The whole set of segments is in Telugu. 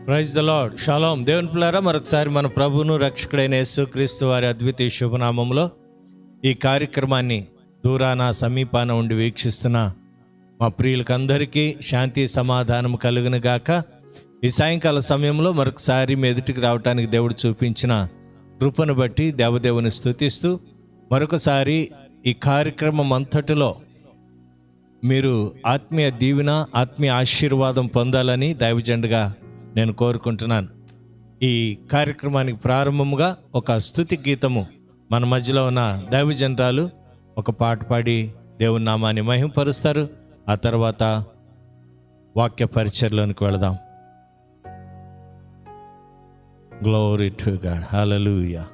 Praise the lord. షాలోమ్. దేవుని పిల్లారా, మరొకసారి మన ప్రభువును రక్షకుడైన యేసుక్రీస్తు వారి అద్వితీయ శుభనామంలో ఈ కార్యక్రమాన్ని దూరాన సమీపాన ఉండి వీక్షిస్తున్న మా ప్రియులకందరికీ శాంతి సమాధానం కలుగును గాక. ఈ సాయంకాల సమయంలో మరొకసారి మీ ఎదుటికి రావడానికి దేవుడు చూపించిన కృపను బట్టి దేవదేవుని స్తుతిస్తూ మరొకసారి ఈ కార్యక్రమం అంతటిలో మీరు ఆత్మీయ దీవెన, ఆత్మీయ ఆశీర్వాదం పొందాలని దైవజనుడిగా నేను కోరుకుంటున్నాను. ఈ కార్యక్రమానికి ప్రారంభముగా ఒక స్తుతి గీతము మన మధ్యలో ఉన్న దైవజనరాలు ఒక పాట పాడి దేవుని నామాన్ని మహిమపరుస్తారు. ఆ తర్వాత వాక్య పరిచర్లోనికి వెళదాం. Glory to God. Hallelujah.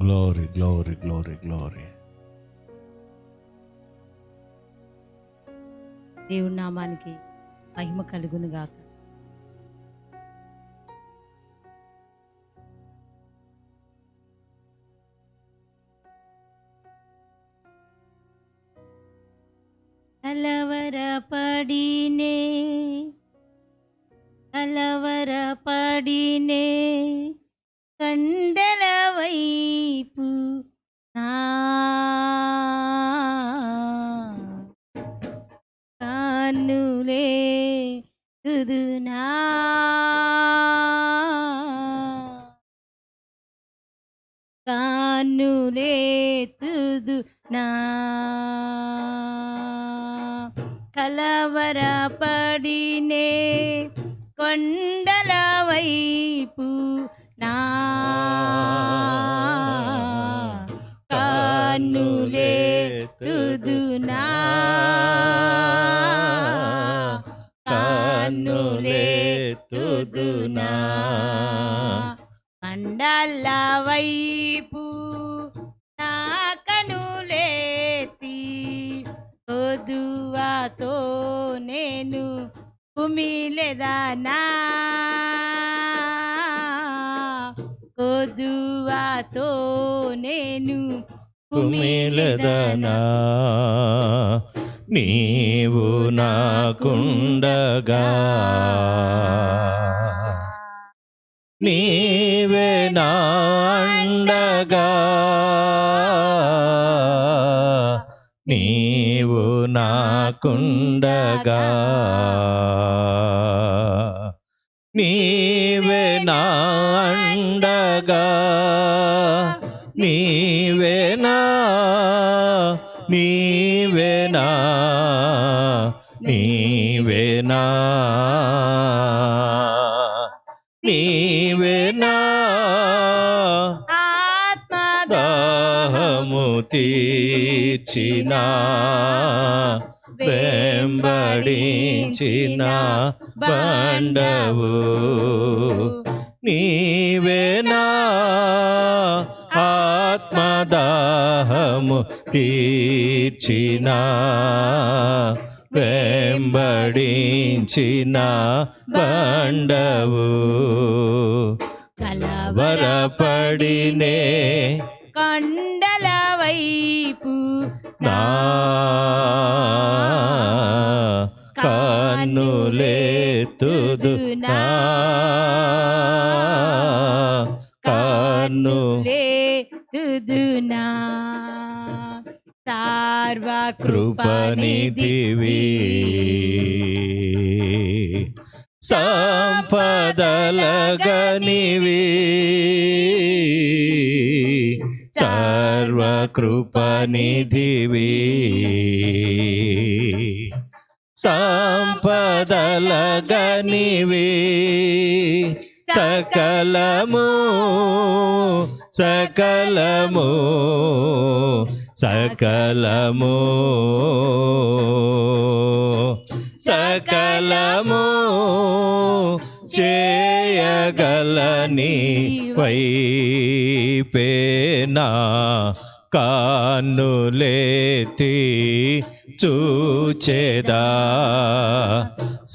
Glory glory glory glory. దేవుని నామానికి మహిమ కలుగును గాక. కలవరపడినే కండల వైపు నా కన్నులే తుదునా, కన్నులే తుదునా. కలవరపడినే కొండల వైపు నా కన్నులే తుదునా, కన్నులే తుదునా. కొండల వైపు నా కన్నులెత్తి కొదువతో నేను కుమిలెదనా, కొదువతో నేను కుమిలెదనా. నీవు నాకుండగా నీవే నా అండగా, నీవు నాకుండగా నీవే నా అండగా, నీవేనా నీవేనా నీవేనా నీవేనా. ఆత్మదాహము తీర్చిన వెంబడించిన బండవు నీవేనా, ఆత్మదాహము తీర్చిన వెంబడించిన బండవు. కలవరపడినే కొండల వైపు నా కన్నులెత్తుదునా, కన్నులెత్తుదునా. సర్వకృపనిధివి సంపదలగనివి, సర్వకృపనిధివి సంపదలగనివి. సకలము సకలము సకలము సకలము చేయగలని వైపేనా కన్నులెత్తి చూచెదా.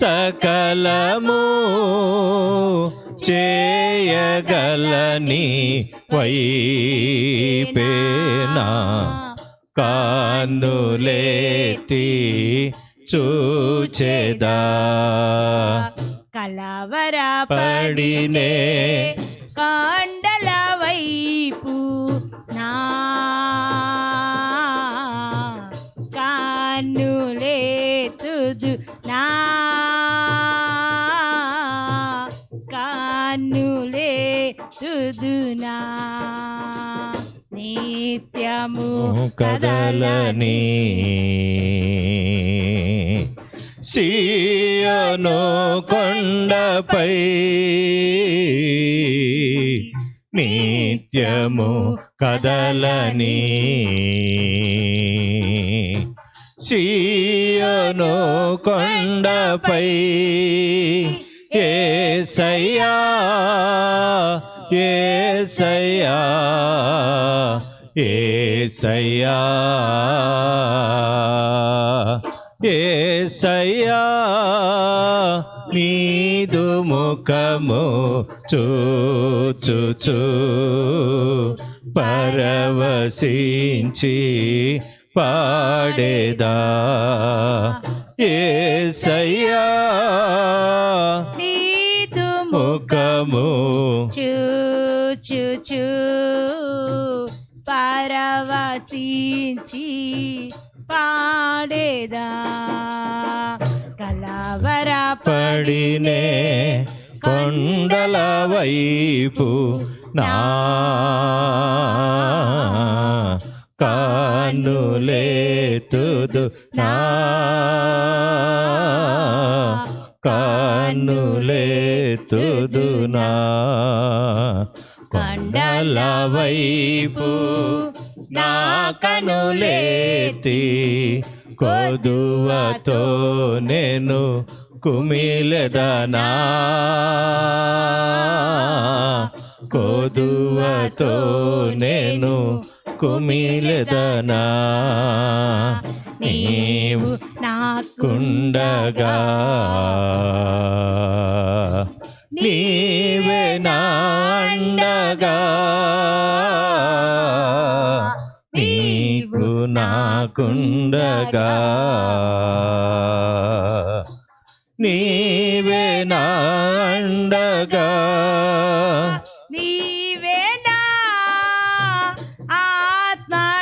సకలము చేయగలని వైపేనా కానులేతి చూచెదా కలవరపడినే కొండల వైపు నా కానులేతుదు నా కానులేతుదు నా నిత్యము కదలని సీయోను కొండపై నిత్యము కదలని సీయోను కొండపై యేసయ్యా యేసయ్యా యేసయ్యా యేసయ్యా నీదు ముఖము చూచుచు పరవశించి పాడేదా యేసయ్యా నీదు ముఖము చూచుచు పరవశించి పాడేదా కలవరపడినే కొండల వైపు నా కానులేతుదు నా కానులేతుదు నా కొండల వైపు నా కనులేతి కొదువతో నేను కుమిలెదనా కొదువతో నేను కుమిలెదనా నీవు నాకుండగా నీవే నాండగా నీవు నాకుండగా నీవే నాండగా నీవే నా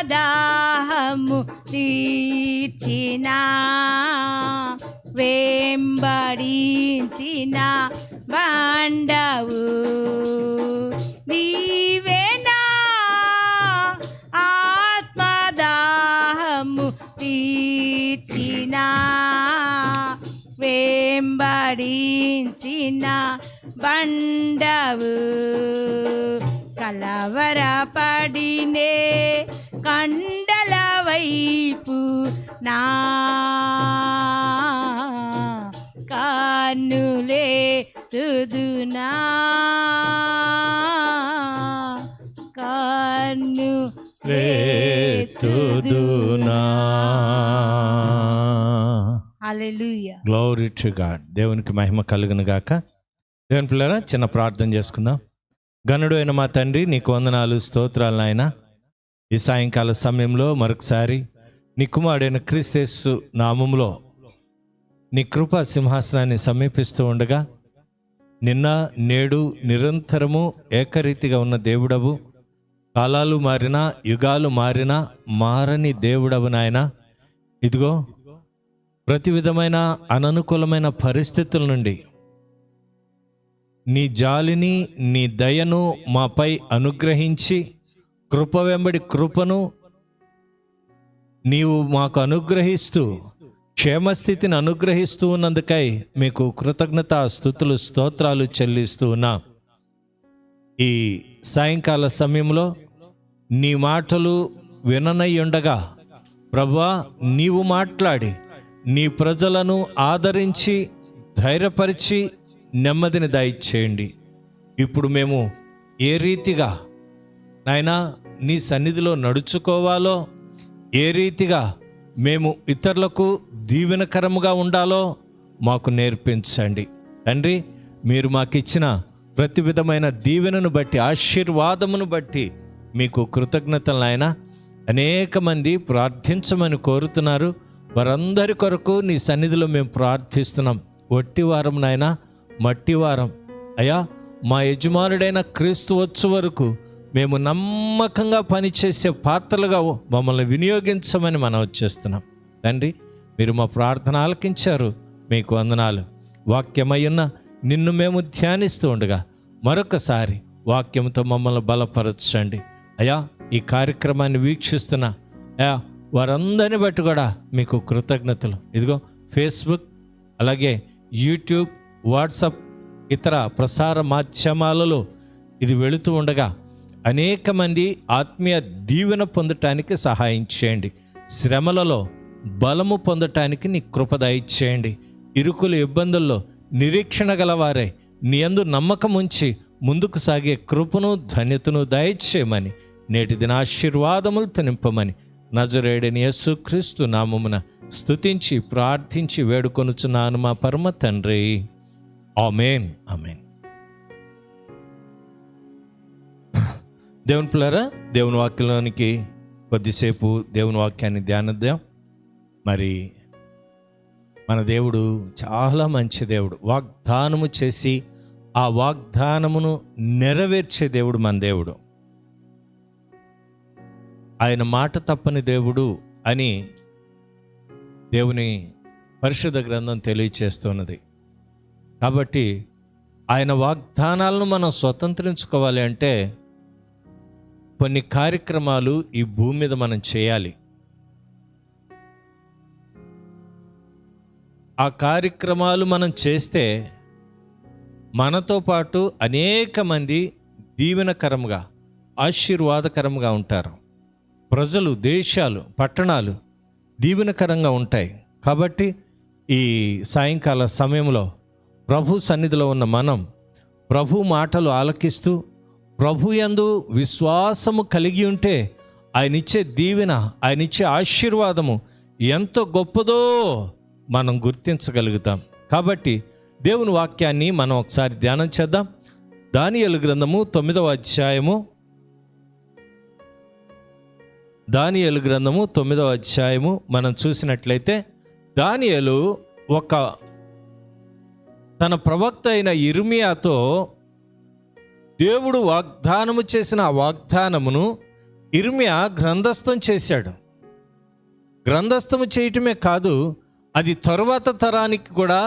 ఆత్మదాహము తీర్చిన వెంబడించిన బండవు నీవే నా ఆత్మదాహము తీర్చిన వెంబడించిన బండవు కలవరపడినే కండల వైపు నా కానులే తుదునా కాను లేతుదునా. హల్లెలూయా. Glory to God. దేవునికి మహిమ కలుగును గాక. దేవుని పిల్లరా, చిన్న ప్రార్థన చేసుకుందాం. గనుడు అయిన మా తండ్రి, నీకు వందనాలు, స్తోత్రాలు నాయన. ఈ సాయంకాల సమయంలో మరొకసారి నీ కుమారుడైన క్రీస్తు నామములో నీ కృపా సింహాసనాన్ని సమీపిస్తూ ఉండగా, నిన్న నేడు నిరంతరము ఏకరీతిగా ఉన్న దేవుడవు, కాలాలు మారినా యుగాలు మారినా మారని దేవుడవు నాయన. ఇదిగో ప్రతి విధమైన అననుకూలమైన పరిస్థితుల నుండి నీ జాలిని, నీ దయను మాపై అనుగ్రహించి కృప వెంబడి కృపను నీవు మాకు అనుగ్రహిస్తూ క్షేమస్థితిని అనుగ్రహిస్తూ ఉన్నందుకై మీకు కృతజ్ఞత స్తుతులు స్తోత్రాలు చెల్లిస్తూ ఉన్నా. ఈ సాయంకాల సమయంలో నీ మాటలు విననయ్యుండగా ప్రభువా, నీవు మాట్లాడి నీ ప్రజలను ఆదరించి ధైర్యపరిచి నెమ్మదిని దయచేయండి. ఇప్పుడు మేము ఏ రీతిగా నాయనా నీ సన్నిధిలో నడుచుకోవాలో, ఏ రీతిగా మేము ఇతరులకు దీవెనకరముగా ఉండాలో మాకు నేర్పించండి తండ్రి. మీరు మాకిచ్చిన ప్రతి విధమైన దీవెనను బట్టి, ఆశీర్వాదమును బట్టి మీకు కృతజ్ఞతలు నాయన. అనేక మంది ప్రార్థించమని కోరుతున్నారు. వారందరి కొరకు నీ సన్నిధిలో మేము ప్రార్థిస్తున్నాం. ఒట్టివారం నాయన, మట్టివారం అయ్యా, మా యజమానుడైన క్రీస్తు వచ్చు వరకు మేము నమ్మకంగా పనిచేసే పాత్రలుగా మమ్మల్ని వినియోగించమని మనం వచ్చేస్తున్నాం. తండ్రి, మీరు మా ప్రార్థన ఆలకించారు, మీకు వందనాలు. వాక్యమయ్యున్న నిన్ను మేము ధ్యానిస్తూ ఉండగా మరొకసారి వాక్యంతో మమ్మల్ని బలపరచండి అయ్యా. ఈ కార్యక్రమాన్ని వీక్షిస్తున్న అయ్యా వారందరిని బట్టి కూడా మీకు కృతజ్ఞతలు. ఇదిగో ఫేస్బుక్, అలాగే యూట్యూబ్, వాట్సాప్, ఇతర ప్రసార మాధ్యమాలలో ఇది వెళుతూ ఉండగా అనేక మంది ఆత్మీయ దీవెన పొందటానికి సహాయం చేయండి. శ్రమలలో బలము పొందటానికి నీ కృప దయచేయండి. ఇరుకుల ఇబ్బందుల్లో నిరీక్షణ గలవారే నీ యందు నమ్మకం ఉంచి ముందుకు సాగే కృపను ధన్యతను దయచేయమని, నేటి దిన ఆశీర్వాదములు నింపమని నజరేయుడైన యేసుక్రీస్తు నామమున స్తుతించి ప్రార్థించి వేడుకొనుచున్నాను మా పరమ తండ్రి. ఆమేన్, ఆమేన్. దేవుని పిల్లరా, దేవుని వాక్యంలోనికి కొద్దిసేపు దేవుని వాక్యాన్ని ధ్యానిద్దాం. మరి మన దేవుడు చాలా మంచి దేవుడు. వాగ్దానము చేసి ఆ వాగ్దానమును నెరవేర్చే దేవుడు మన దేవుడు. ఆయన మాట తప్పని దేవుడు అని దేవుని పరిశుద్ధ గ్రంథం తెలియచేస్తున్నది. కాబట్టి ఆయన వాగ్దానాలను మనం స్వతంత్రించుకోవాలి అంటే కొన్ని కార్యక్రమాలు ఈ భూమి మీద మనం చేయాలి. ఆ కార్యక్రమాలు మనం చేస్తే మనతో పాటు అనేక మంది దీవెనకరంగా, ఆశీర్వాదకరంగా ఉంటారు. ప్రజలు, దేశాలు, పట్టణాలు దీవెనకరంగా ఉంటాయి. కాబట్టి ఈ సాయంకాల సమయంలో ప్రభు సన్నిధిలో ఉన్న మనం ప్రభు మాటలు ఆలకిస్తూ ప్రభు యందు విశ్వాసము కలిగి ఉంటే ఆయనిచ్చే దీవెన, ఆయనిచ్చే ఆశీర్వాదము ఎంతో గొప్పదో మనం గుర్తించగలుగుతాం. కాబట్టి దేవుని వాక్యాన్ని మనం ఒకసారి ధ్యానం చేద్దాం. దానియేలు గ్రంథము 9వ అధ్యాయము, దానియేలు గ్రంథము 9వ అధ్యాయము మనం చూసినట్లయితే దానియేలు తన ప్రవక్త అయిన యిర్మీయాతో దేవుడు వాగ్దానము చేసిన ఆ వాగ్దానమును యిర్మీయా గ్రంథస్థం చేశాడు. గ్రంథస్థము చేయటమే కాదు, అది తరువాత తరానికి కూడా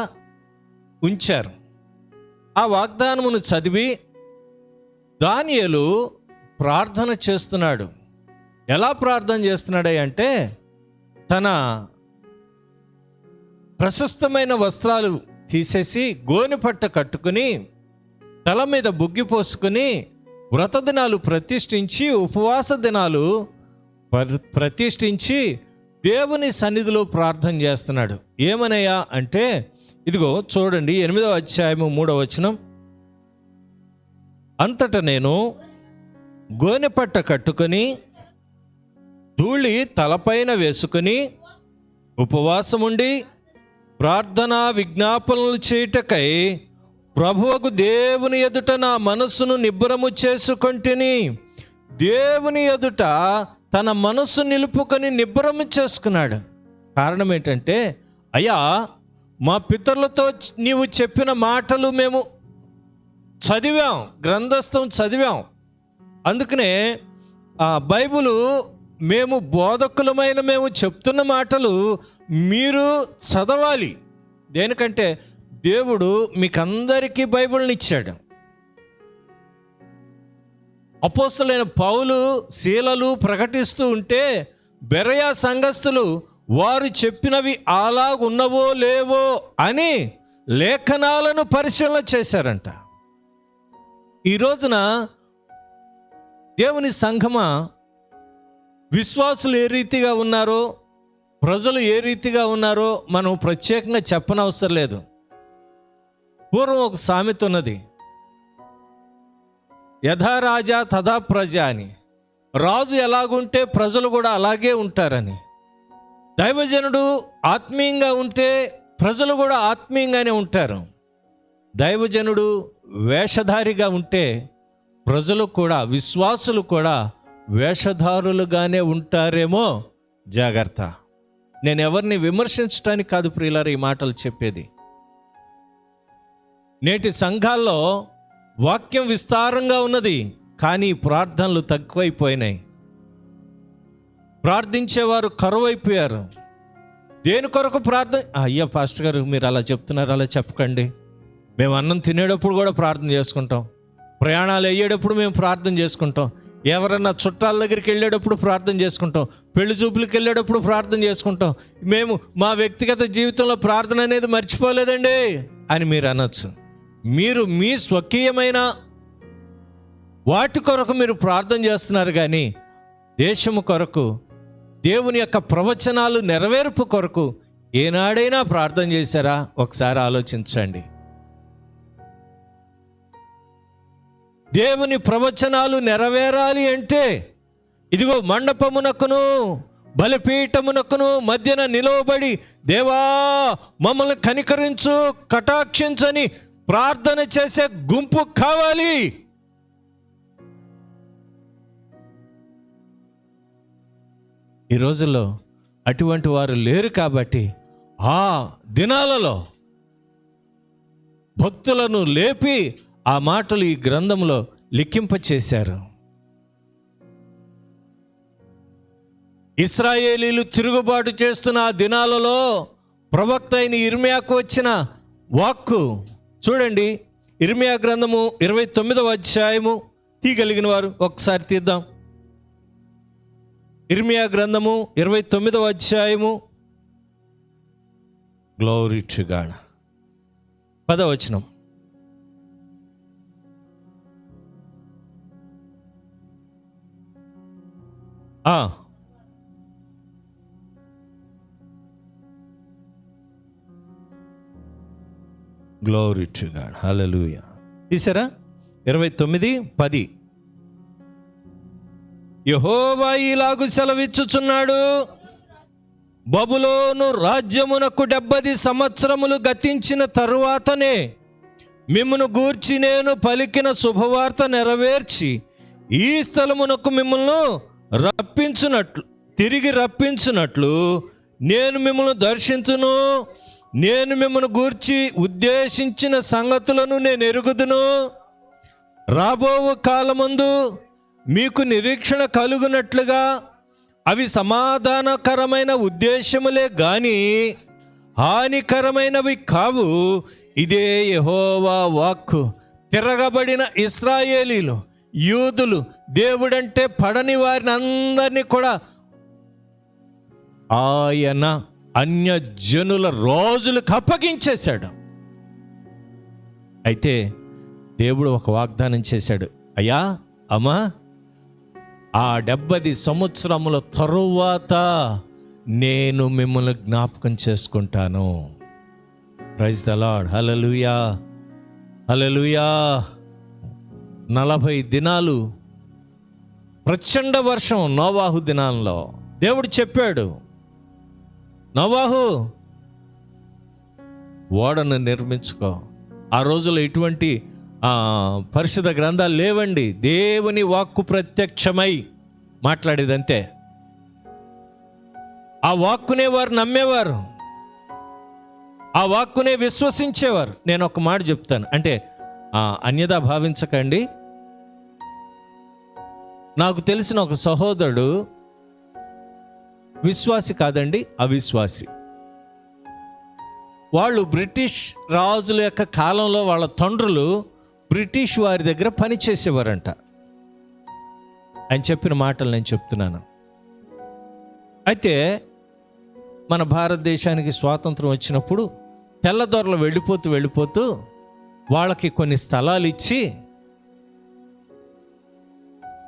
ఉంచారు. ఆ వాగ్దానమును చదివి దానియేలు ప్రార్థన చేస్తున్నాడు. ఎలా ప్రార్థన చేస్తున్నాడు అంటే, తన ప్రశస్తమైన వస్త్రాలు తీసేసి గోనెపట్ట కట్టుకుని తల మీద బుగ్గి పోసుకుని వ్రత దినాలు ప్రతిష్ఠించి, ఉపవాస దినాలు ప్రతిష్ఠించి దేవుని సన్నిధిలో ప్రార్థన చేస్తున్నాడు. ఏమనయ్యా అంటే, ఇదిగో చూడండి 8వ అధ్యాయము 3వ వచనం. అంతటా నేను గోనెపట్ట కట్టుకొని ధూళి తలపైన వేసుకుని ఉపవాసముండి ప్రార్థనా విజ్ఞాపనలు చేయుటకై ప్రభువుకు దేవుని ఎదుట నా మనస్సును నిబ్బరము చేసుకొంటిని. దేవుని ఎదుట తన మనస్సు నిలుపుకొని నిబ్బరము చేసుకున్నాడు. కారణం ఏంటంటే, అయ్యా, మా పితరులతో నీవు చెప్పిన మాటలు మేము చదివాం, గ్రంథస్థం చదివాం. అందుకనే ఆ బైబిలు మేము బోధకులమైన మేము చెప్తున్న మాటలు మీరు చదవాలి. దేనికంటే దేవుడు మీకందరికీ బైబిల్ని ఇచ్చాడు. అపోస్తలులైన పౌలు, శీలలు ప్రకటిస్తూ ఉంటే బెరయా సంఘస్థులు వారు చెప్పినవి అలాగున్నవో లేవో అని లేఖనాలను పరిశీలన చేశారంట. ఈ రోజున దేవుని సంఘమా, విశ్వాసులు ఏ రీతిగా ఉన్నారో, ప్రజలు ఏ రీతిగా ఉన్నారో మనం ప్రత్యేకంగా చెప్పనవసరం లేదు. పూర్వం ఒక సామెత ఉన్నది, యథా రాజా తథా ప్రజ అని. రాజు ఎలాగుంటే ప్రజలు కూడా అలాగే ఉంటారని. దైవజనుడు ఆత్మీయంగా ఉంటే ప్రజలు కూడా ఆత్మీయంగానే ఉంటారు. దైవజనుడు వేషధారిగా ఉంటే ప్రజలు కూడా, విశ్వాసులు కూడా వేషధారులుగానే ఉంటారేమో, జాగ్రత్త. నేను ఎవరిని విమర్శించడానికి కాదు ప్రియులారా ఈ మాటలు చెప్పేది. నేటి సంఘాల్లో వాక్యం విస్తారంగా ఉన్నది, కానీ ప్రార్థనలు తక్కువైపోయినాయి. ప్రార్థించేవారు కరువైపోయారు. దేని కొరకు ప్రార్థన? అయ్యా పాస్టర్ గారు మీరు అలా చెప్తున్నారు, అలా చెప్పకండి. మేము అన్నం తినేటప్పుడు కూడా ప్రార్థన చేసుకుంటాం, ప్రయాణాలు అయ్యేటప్పుడు మేము ప్రార్థన చేసుకుంటాం, ఎవరన్నా చుట్టాల దగ్గరికి వెళ్ళేటప్పుడు ప్రార్థన చేసుకుంటాం, పెళ్లి చూపులకు వెళ్ళేటప్పుడు ప్రార్థన చేసుకుంటాం. మేము మా వ్యక్తిగత జీవితంలో ప్రార్థన అనేది మర్చిపోలేదండి అని మీరు అనొచ్చు. మీరు మీ స్వకీయమైన వాటి కొరకు మీరు ప్రార్థన చేస్తున్నారు, కానీ దేశము కొరకు, దేవుని యొక్క ప్రవచనాలు నెరవేర్పు కొరకు ఏనాడైనా ప్రార్థన చేశారా? ఒకసారి ఆలోచించండి. దేవుని ప్రవచనాలు నెరవేరాలి అంటే ఇదిగో మండపమునకును బలిపీఠమునకును మధ్యన నిలవబడి దేవా మమ్మల్ని కనికరించు, కటాక్షించని ప్రార్థన చేసే గుంపు కావాలి. ఈ రోజుల్లో అటువంటి వారు లేరు. కాబట్టి ఆ దినాలలో భక్తులను లేపి ఆ మాటలు ఈ గ్రంథంలో లిఖింపచేశారు. ఇశ్రాయేలీలు తిరుగుబాటు చేస్తున్న ఆ దినాలలో ప్రవక్త అయిన ఇర్మియాకు వచ్చిన వాక్కు చూడండి. ఇర్మియా గ్రంథము 29వ అధ్యాయము తీయగలిగిన వారు ఒకసారి తీద్దాం. ఇర్మియా గ్రంథము 29వ అధ్యాయము, గ్లోరీ టు గాడ్, 10వ వచనం. గ్లోరీ టు గాడ్, హల్లెలూయా. తీసారా? 29:10. యెహోవా ఇలాగు సెలవిచ్చుచున్నాడు, బబులోను రాజ్యమునకు 70 సంవత్సరములు గతించిన తరువాతనే మిమ్మును గూర్చి నేను పలికిన శుభవార్త నెరవేర్చి ఈ స్థలమునకు మిమ్మల్ని తిరిగి రప్పించునట్లు నేను మిమ్మల్ని దర్శించును. నేను మిమ్మల్ని గూర్చి ఉద్దేశించిన సంగతులను నేను ఎరుగుదును. రాబోవు కాలమందు మీకు నిరీక్షణ కలుగునట్లుగా అవి సమాధానకరమైన ఉద్దేశములే గాని హానికరమైనవి కావు. ఇదే యెహోవా వాక్కు. తిరగబడిన ఇశ్రాయేలీలు, యూదులు, దేవుడంటే పడని వారిని అందరినీ కూడా ఆయన అన్యజనుల రోజులకు అప్పగించేశాడు. అయితే దేవుడు ఒక వాగ్దానం చేశాడు, అయ్యా అమ్మా, ఆ 70 సంవత్సరముల తరువాత నేను మిమ్మల్ని జ్ఞాపకం చేసుకుంటాను. ప్రైజ్ ద లార్డ్, హల్లెలూయా, హల్లెలూయా. 40 దినాలు ప్రచండ వర్షం నోవాహు దినాల్లో. దేవుడు చెప్పాడు, నోవాహు ఓడను నిర్మించుకో. ఆ రోజుల్లో ఇటువంటి పరిశుద్ధ గ్రంథాలు లేవండి. దేవుని వాక్కు ప్రత్యక్షమై మాట్లాడేదంతే. ఆ వాక్కునే వారు నమ్మేవారు, ఆ వాక్కునే విశ్వసించేవారు. నేను ఒక మాట చెప్తాను, అంటే అన్యదా భావించకండి. నాకు తెలిసిన ఒక సహోదరుడు విశ్వాసి కాదండి, అవిశ్వాసి. వాళ్ళు బ్రిటిష్ రాజుల యొక్క కాలంలో వాళ్ళ తండ్రులు బ్రిటిష్ వారి దగ్గర పనిచేసేవారంట. ఆయన చెప్పిన మాటలు నేను చెప్తున్నాను. అయితే మన భారతదేశానికి స్వాతంత్రం వచ్చినప్పుడు తెల్లదొరలు వెళ్ళిపోతూ వాళ్ళకి కొన్ని స్థలాలు ఇచ్చి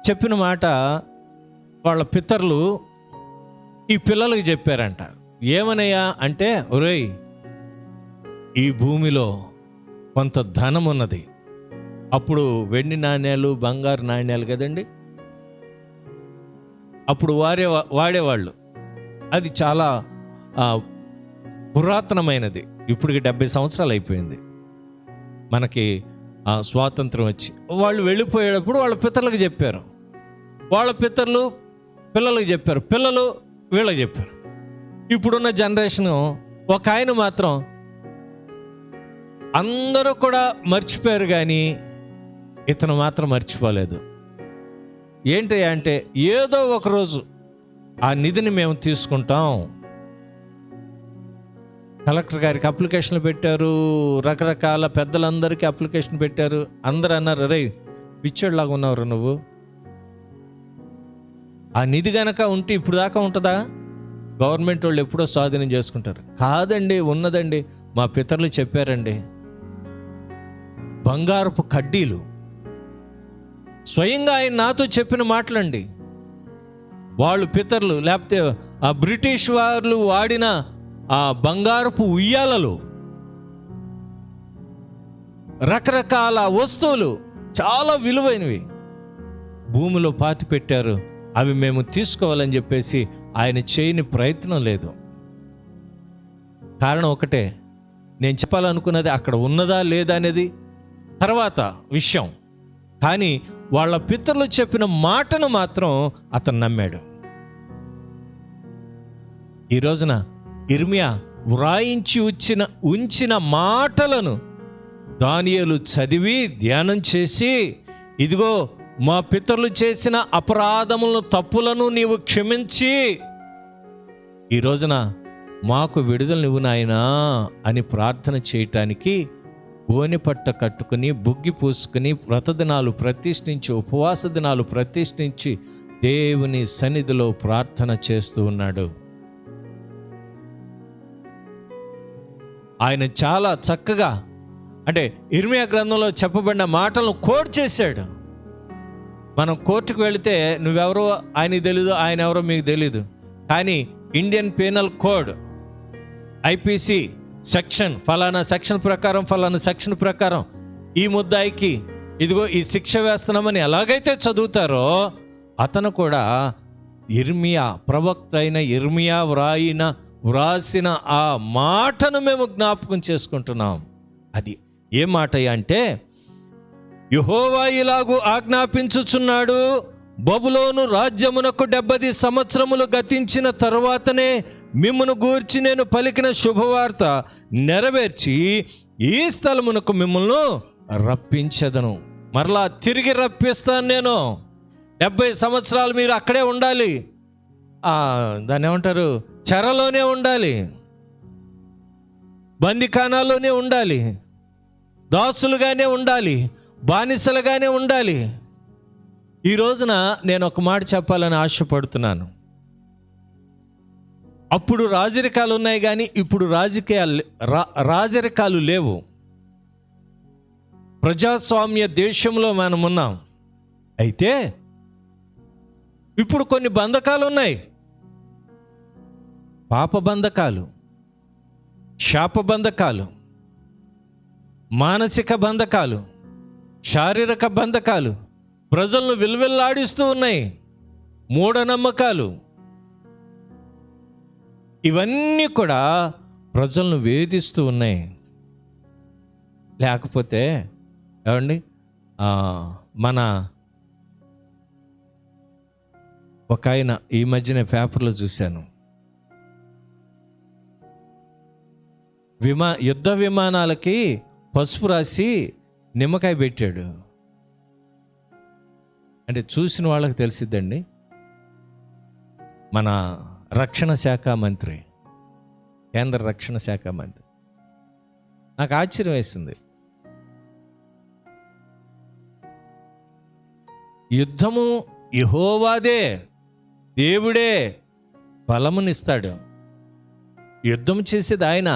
చెప్పిన మాట వాళ్ళ పితరులు ఈ పిల్లలకు చెప్పారంట. ఏమనయ్యా అంటే, ఒరేయ్, ఈ భూమిలో కొంత ధనం ఉన్నది. అప్పుడు వెండి నాణ్యాలు, బంగారు నాణ్యాలు కదండి అప్పుడు వాడేవాళ్ళు. అది చాలా పురాతనమైనది. ఇప్పటికి 70 సంవత్సరాలు అయిపోయింది. మనకి స్వాతంత్రం వచ్చి వాళ్ళు వెళ్ళిపోయేటప్పుడు వాళ్ళ పితరులకు చెప్పారు, వాళ్ళ పితరులు పిల్లలకు చెప్పారు, పిల్లలు వీళ్ళకి చెప్పారు. ఇప్పుడున్న జనరేషను ఒక ఆయన మాత్రం అందరూ కూడా మర్చిపోయారు, కానీ ఇతను మాత్రం మర్చిపోలేదు. ఏంటి అంటే ఏదో ఒకరోజు ఆ నిధిని మేము తీసుకుంటాం. కలెక్టర్ గారికి అప్లికేషన్లు పెట్టారు, రకరకాల పెద్దలందరికీ అప్లికేషన్ పెట్టారు. అందరూ అన్నారు, రే పిచ్చోడ్లాగా ఉన్నావు నువ్వు, ఆ నిధి గనక ఉంటే ఇప్పుడు దాకా ఉంటుందా? గవర్నమెంట్ వాళ్ళు ఎప్పుడో స్వాధీనం చేసుకుంటారు. కాదండి, ఉన్నదండి, మా పితరులు చెప్పారండి. బంగారపు కడ్డీలు, స్వయంగా ఆయన నాతో చెప్పిన మాటలండి. వాళ్ళు పితరులు, లేకపోతే ఆ బ్రిటిష్ వాళ్ళు వాడిన ఆ బంగారపు ఉయ్యాలలు, రకరకాల వస్తువులు చాలా విలువైనవి భూమిలో పాతి పెట్టారు. అవి మేము తీసుకోవాలని చెప్పేసి ఆయన చేయని ప్రయత్నం లేదు. కారణం ఒకటే, నేను చెప్పాలనుకున్నది అక్కడ ఉన్నదా లేదా అనేది తర్వాత విషయం, కానీ వాళ్ళ పితరులు చెప్పిన మాటను మాత్రం అతను నమ్మాడు. ఈ రోజున ఇర్మియా వ్రాయించి ఉంచిన మాటలను దానియేలు చదివి ధ్యానం చేసి, ఇదిగో మా పితరులు చేసిన అపరాధములను తప్పులను నీవు క్షమించి ఈ రోజున మాకు విడుదల నువ్వు నాయనా అని ప్రార్థన చేయటానికి గోనెపట్ట కట్టుకుని, బుగ్గి పూసుకుని, వ్రత దినాలు ప్రతిష్ఠించి, ఉపవాస దినాలు ప్రతిష్ఠించి దేవుని సన్నిధిలో ప్రార్థన చేస్తూ ఉన్నాడు. ఆయన చాలా చక్కగా, అంటే ఇర్మియా గ్రంథంలో చెప్పబడిన మాటలను కోట్ చేశాడు. మనం కోర్టుకు వెళితే నువ్వెవరో ఆయనకి తెలీదు, ఆయన ఎవరో మీకు తెలీదు, కానీ Indian penal code IPC section ఫలానా సెక్షన్ ప్రకారం, ఫలానా సెక్షన్ ప్రకారం ఈ ముద్దాయికి ఇదిగో ఈ శిక్ష వేస్తున్నామని ఎలాగైతే చదువుతారో, అతను కూడా ఇర్మియా, ప్రవక్త అయిన ఇర్మియా వ్రాసిన ఆ మాటను మేము జ్ఞాపకం చేసుకుంటున్నాం. అది ఏ మాట అంటే, యెహోవా ఇలాగు ఆజ్ఞాపించుచున్నాడు, బబులోను రాజ్యమునకు 70 సంవత్సరములు గతించిన తరువాతనే మిమ్మును గూర్చి నేను పలికిన శుభవార్త నెరవేర్చి ఈ స్థలమునకు మిమ్మల్ని రప్పించెదను. మరలా తిరిగి రప్పిస్తాను నేను. 70 సంవత్సరాలు మీరు అక్కడే ఉండాలి, దాన్ని ఏమంటారు, చెరలోనే ఉండాలి, బందిఖానాలోనే ఉండాలి, దాసులుగానే ఉండాలి, బానిసలుగానే ఉండాలి. ఈ రోజున నేను ఒక మాట చెప్పాలని ఆశపడుతున్నాను. అప్పుడు రాజరికాలు ఉన్నాయి, కానీ ఇప్పుడు రాజరికాలు లేవు. ప్రజాస్వామ్య దేశంలో మనం ఉన్నాం. అయితే ఇప్పుడు కొన్ని బంధకాలు ఉన్నాయి. పాప బంధకాలు, శాప బంధకాలు, మానసిక బంధకాలు, శారీరక బంధకాలు ప్రజలను విలువెల్లాడిస్తూ ఉన్నాయి. మూఢనమ్మకాలు, ఇవన్నీ కూడా ప్రజలను వేధిస్తూ ఉన్నాయి. లేకపోతే ఏమండి, మన ఒక ఆయన ఈ మధ్యన పేపర్లో చూశాను, యుద్ధ విమానాలకి పసుపు రాసి నిమ్మకాయ పెట్టాడు. అంటే చూసిన వాళ్ళకి తెలిసిద్దండి, మన రక్షణ శాఖ మంత్రి, కేంద్ర రక్షణ శాఖ మంత్రి. నాకు ఆశ్చర్యం వేసింది. యుద్ధము యెహోవాదే, దేవుడే బలమునిస్తాడు, యుద్ధం చేసేది ఆయన.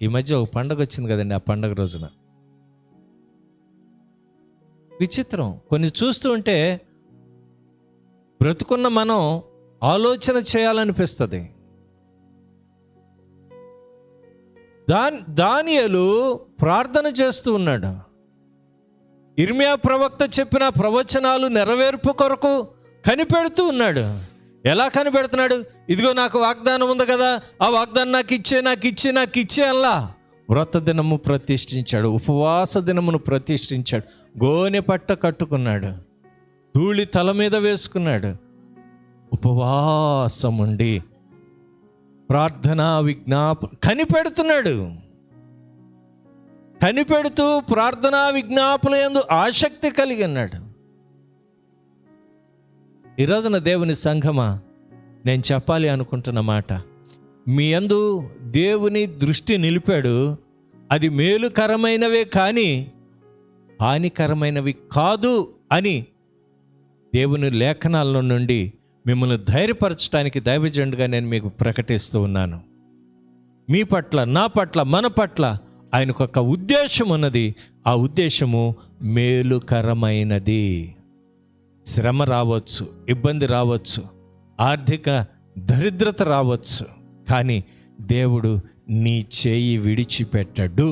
ఈ మధ్య ఒక పండగ వచ్చింది కదండి, ఆ పండగ రోజున విచిత్రం కొన్ని చూస్తూ ఉంటే బ్రతుకున్న మనం ఆలోచన చేయాలనిపిస్తుంది. దానియేలు ప్రార్థన చేస్తూ ఉన్నాడు. ఇర్మియా ప్రవక్త చెప్పిన ప్రవచనాలు నెరవేర్పు కొరకు కనిపెడుతూ ఉన్నాడు. ఎలా కనిపెడుతున్నాడు? ఇదిగో నాకు వాగ్దానం ఉంది కదా, ఆ వాగ్దానం నాకు ఇచ్చే అల్లా వ్రత దినము ప్రతిష్ఠించాడు, ఉపవాస దినమును ప్రతిష్ఠించాడు, గోనె పట్ట కట్టుకున్నాడు, ధూళి తల మీద వేసుకున్నాడు, ఉపవాసం ఉండి ప్రార్థనా కనిపెడుతున్నాడు. కనిపెడుతూ ప్రార్థనా విజ్ఞాపన యందు ఆసక్తి కలిగి ఉన్నాడు. ఈరోజున దేవుని సంఘమా, నేను చెప్పాలి అనుకుంటున్న మాట, మీ యందు దేవుని దృష్టి నిలిపాడు. అది మేలుకరమైనవే కానీ హానికరమైనవి కాదు అని దేవుని లేఖనాల నుండి మిమ్మల్ని ధైర్యపరచడానికి దైవజనుడిగా నేను మీకు ప్రకటిస్తూ ఉన్నాను. మీ పట్ల, నా పట్ల, మన పట్ల ఆయనకు ఒక ఉద్దేశం ఉన్నది. ఆ ఉద్దేశము మేలుకరమైనది. శ్రమ రావచ్చు, ఇబ్బంది రావచ్చు, ఆర్థిక దరిద్రత రావచ్చు, కానీ దేవుడు నీ చేయి విడిచిపెట్టడు.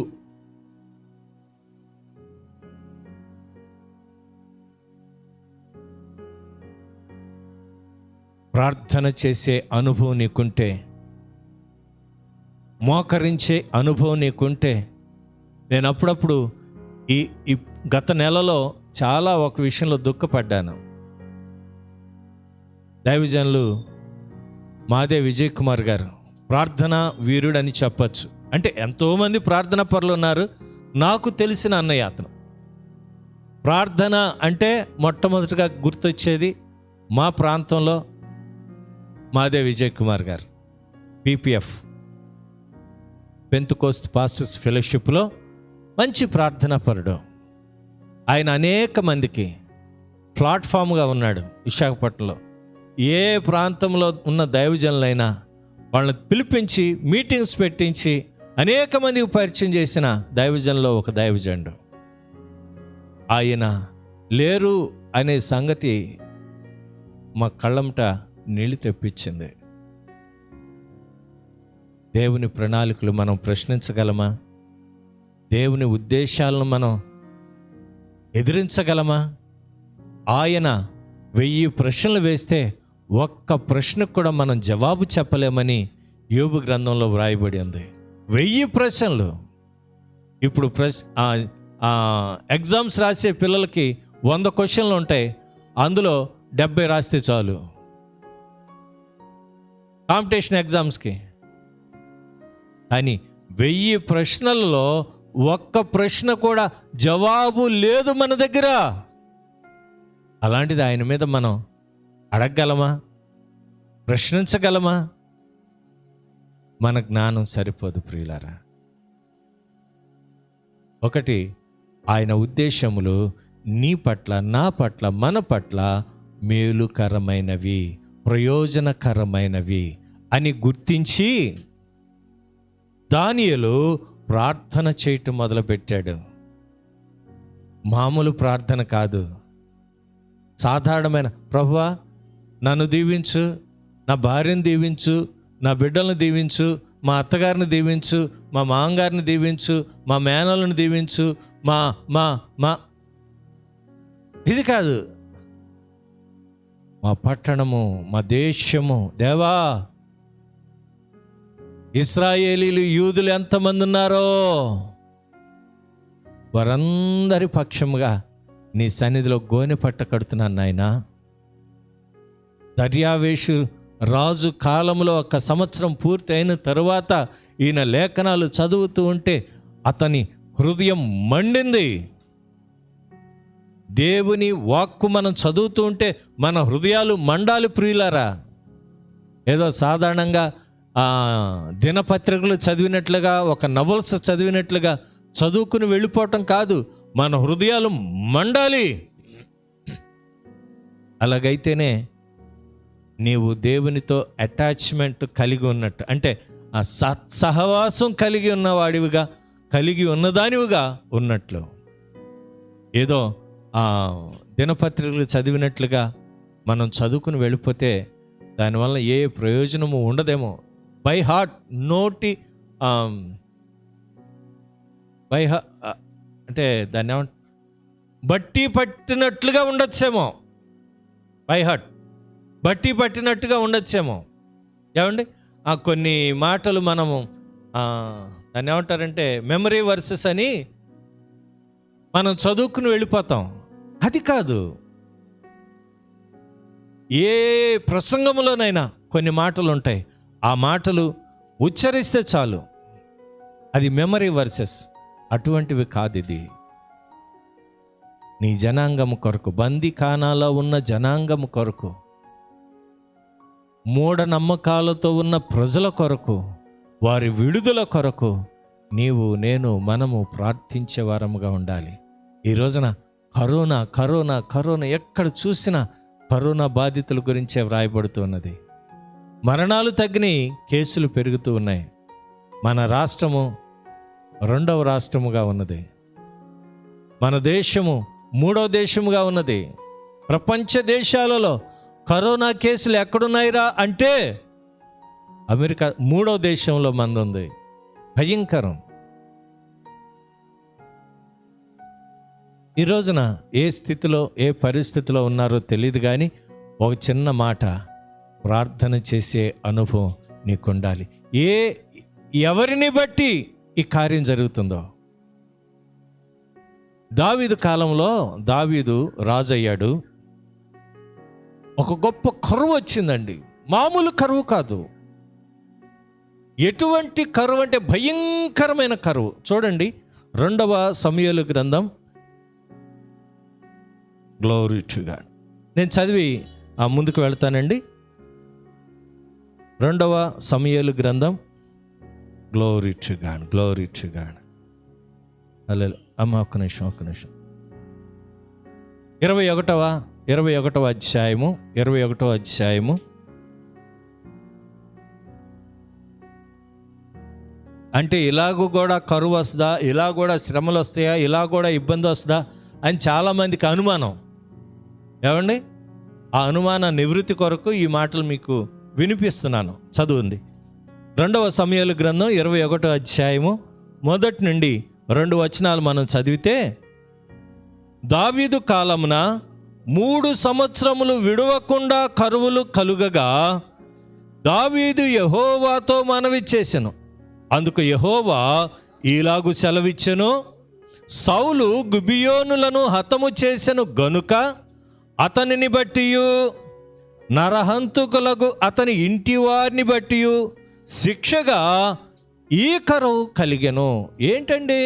ప్రార్థన చేసే అనుభవం నీకుంటే, మోకరించే అనుభవం నీకుంటే, నేను అప్పుడప్పుడు ఈ గత నెలలో చాలా ఒక విషయంలో దుఃఖపడ్డాను. దైవజనులు మాదే విజయ్ కుమార్ గారు ప్రార్థన వీరుడు అని చెప్పచ్చు. అంటే ఎంతోమంది ప్రార్థన పరులు ఉన్నారు. నాకు తెలిసిన అన్నయ్య అతను. ప్రార్థన అంటే మొట్టమొదటిగా గుర్తొచ్చేది మా ప్రాంతంలో మాదే విజయ్ కుమార్ గారు, PPF పెంతెకోస్త్ పాస్టర్స్ ఫెలోషిప్లో మంచి ప్రార్థనా పరుడు. ఆయన అనేక మందికి ప్లాట్ఫామ్గా ఉన్నాడు. విశాఖపట్నంలో ఏ ప్రాంతంలో ఉన్న దైవజనులైనా వాళ్ళని పిలిపించి మీటింగ్స్ పెట్టించి అనేక మందికి పరిచయం చేసిన దైవజనులో ఒక దైవజనుడు. ఆయన లేరు అనే సంగతి మా కళ్ళంట నీళ్ళు తెప్పించింది. దేవుని ప్రణాళికలు మనం ప్రశ్నించగలమా? దేవుని ఉద్దేశాలను మనం ఎదిరించగలమా? ఆయన 1000 ప్రశ్నలు వేస్తే ఒక్క ప్రశ్నకు కూడా మనం జవాబు చెప్పలేమని యోబు గ్రంథంలో వ్రాయబడి ఉంది. 1000 ప్రశ్నలు. ఇప్పుడు ఎగ్జామ్స్ రాసే పిల్లలకి 100 క్వశ్చన్లు ఉంటాయి, అందులో 70 రాస్తే చాలు. కాంపిటీషన్ ఎగ్జామ్స్కి. కానీ 1000 ప్రశ్నలలో ఒక్క ప్రశ్న కూడా జవాబు లేదు మన దగ్గర. అలాంటిది ఆయన మీద మనం అడగగలమా? ప్రశ్నించగలమా? మన జ్ఞానం సరిపోదు ప్రియులారా. ఒకటి, ఆయన ఉద్దేశములు నీ పట్ల, నా పట్ల, మన పట్ల మేలుకరమైనవి, ప్రయోజనకరమైనవి అని గుర్తించి దానియేలు ప్రార్థన చేయటం మొదలుపెట్టాడు. మామూలు ప్రార్థన కాదు, సాధారణమైన, ప్రభువా నన్ను దీవించు, నా భార్యను దీవించు, నా బిడ్డలను దీవించు, మా అత్తగారిని దీవించు, మా మామగారిని దీవించు, మా మేనలను దీవించు, మా మా మా ఇది కాదు. మా పట్టణము, మా దేశము, దేవా ఇశ్రాయేలీలు, యూదులు ఎంతమంది ఉన్నారో వారందరి పక్షముగా నీ సన్నిధిలో గోనె పట్ట కడుతున్నాను నాయనా. దర్యావేషు రాజు కాలంలో 1 సంవత్సరం పూర్తి అయిన తరువాత ఈయన లేఖనాలు చదువుతూ ఉంటే అతని హృదయం మండింది. దేవుని వాక్కు మనం చదువుతూ ఉంటే మన హృదయాలు మండాలి ప్రియులారా. ఏదో సాధారణంగా దినపత్రికలు చదివినట్లుగా, ఒక నవల్స్ చదివినట్లుగా చదువుకుని వెళ్ళిపోవటం కాదు, మన హృదయాలు మండాలి. అలాగైతేనే నీవు దేవునితో అటాచ్మెంట్ కలిగి ఉన్నట్టు, అంటే ఆ సహవాసం కలిగి ఉన్నవాడివిగా, కలిగి ఉన్నదానివిగా ఉన్నట్లు. ఏదో దినపత్రికలు చదివినట్లుగా మనం చదువుకుని వెళ్ళిపోతే దానివల్ల ఏ ప్రయోజనము ఉండదేమో. బై హార్ట్, నోటి అంటే దాన్ని ఏమంట, బట్టి పట్టినట్లుగా ఉండొచ్చేమో. బై హార్ట్ బట్టి పట్టినట్టుగా ఉండొచ్చేమో. ఏమండి, కొన్ని మాటలు మనము దాన్ని ఏమంటారంటే మెమరీ వర్సెస్ అని మనం చదువుకుని వెళ్ళిపోతాం. అది కాదు. ఏ ప్రసంగంలోనైనా కొన్ని మాటలు ఉంటాయి, ఆ మాటలు ఉచ్చరిస్తే చాలు, అది మెమరీ వర్సెస్. అటువంటివి కాదు. ఇది నీ జనాంగము కొరకు, బందీఖానాలో ఉన్న జనాంగము కొరకు, మూఢనమ్మకాలతో ఉన్న ప్రజల కొరకు, వారి విడుదల కొరకు నీవు, నేను, మనము ప్రార్థించే వారముగా ఉండాలి. ఈ రోజున కరోనా కరోనా కరోనా, ఎక్కడ చూసినా కరోనా బాధితుల గురించే వ్రాయబడుతున్నది. మరణాలు తగ్గినాయి, కేసులు పెరుగుతూ ఉన్నాయి. మన రాష్ట్రము 2వ రాష్ట్రముగా ఉన్నది. మన దేశము 3వ దేశముగా ఉన్నది. ప్రపంచ దేశాలలో కరోనా కేసులు ఎక్కడున్నాయిరా అంటే అమెరికా 3వ దేశంలో మంది ఉంది. భయంకరం. ఈ రోజున ఏ స్థితిలో, ఏ పరిస్థితిలో ఉన్నారో తెలియదు, కానీ ఒక చిన్న మాట, ప్రార్థన చేసే అనుభవం నీకు ఉండాలి. ఎవరిని బట్టి ఈ కార్యం జరుగుతుందో. దావీదు కాలంలో దావీదు రాజు అయ్యాడు. ఒక గొప్ప కరువు వచ్చిందండి. మామూలు కరువు కాదు. ఎటువంటి కరువు అంటే భయంకరమైన కరువు. చూడండి 2వ సమూయేలు గ్రంథం. Glory to God. నేను చదివి ముందుకు వెళ్తానండి. 2వ సమూయేలు గ్రంథం. Glory to God, glory to God. Hallelujah. అమ్మ ఒక్క నిమిషం. 21వ అధ్యాయము. 21వ అధ్యాయము. అంటే ఇలాగూ కూడా కరువు వస్తుందా, ఇలా కూడా శ్రమలు వస్తాయా, ఇలా కూడా ఇబ్బంది వస్తుందా అని చాలామందికి అనుమానం. ఏమండి, ఆ అనుమాన నివృత్తి కొరకు ఈ మాటలు మీకు వినిపిస్తున్నాను. చదువుంది 2వ సమూయేలు గ్రంథం 21వ అధ్యాయము 1 నుండి 2 వచనాలు మనం చదివితే, దావీదు కాలమున 3 సంవత్సరములు విడవకుండా కరువులు కలుగగా దావీదు యెహోవాతో మనవి చేసెను. అందుకు యెహోవా ఈలాగు సెలవిచ్చెను, సౌలు గిబియోనులను హతము చేసెను గనుక అతనిని బట్టియు నరహంతకులకు అతని ఇంటి వారిని బట్టియు శిక్షగా ఈ కరువు కలిగెను. ఏంటండి,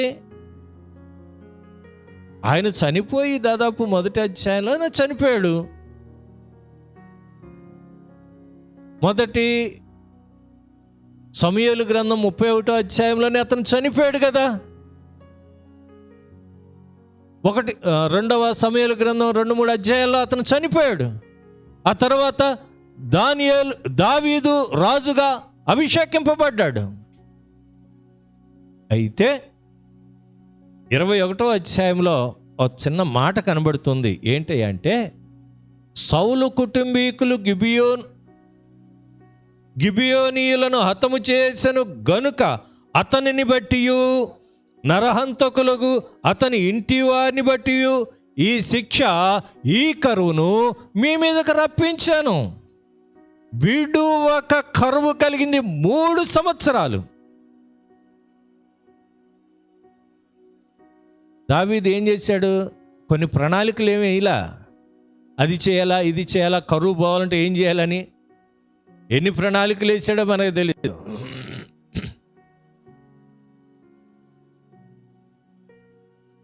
ఆయన చనిపోయి దాదాపు 1వ అధ్యాయంలో చనిపోయాడు. 1 సమూయేలు గ్రంథం 31వ అధ్యాయంలోనే అతను చనిపోయాడు కదా. 2వ సమూయేలు గ్రంథం 2-3 అధ్యాయాల్లో అతను చనిపోయాడు. ఆ తర్వాత దావీదు రాజుగా అభిషేకింపబడ్డాడు. అయితే 21వ అధ్యాయంలో ఒక చిన్న మాట కనబడుతుంది. ఏంటి అంటే, సౌలు కుటుంబీకులు గిబియోనీయులను హతము చేసెను గనుక అతనిని బట్టియు నరహంతకులకు అతని ఇంటి వారిని బట్టియు ఈ శిక్ష, ఈ కరువును మీ మీదకు రప్పించాను. విడువక కరువు కలిగింది 3 సంవత్సరాలు. దావీదు ఏం చేశాడు? కొన్ని ప్రణాళికలు ఏమీ ఇలా, అది చేయాలా, ఇది చేయాలా, కరువు పోవాలంటే ఏం చేయాలని ఎన్ని ప్రణాళికలు వేసాడో మనకు తెలియదు.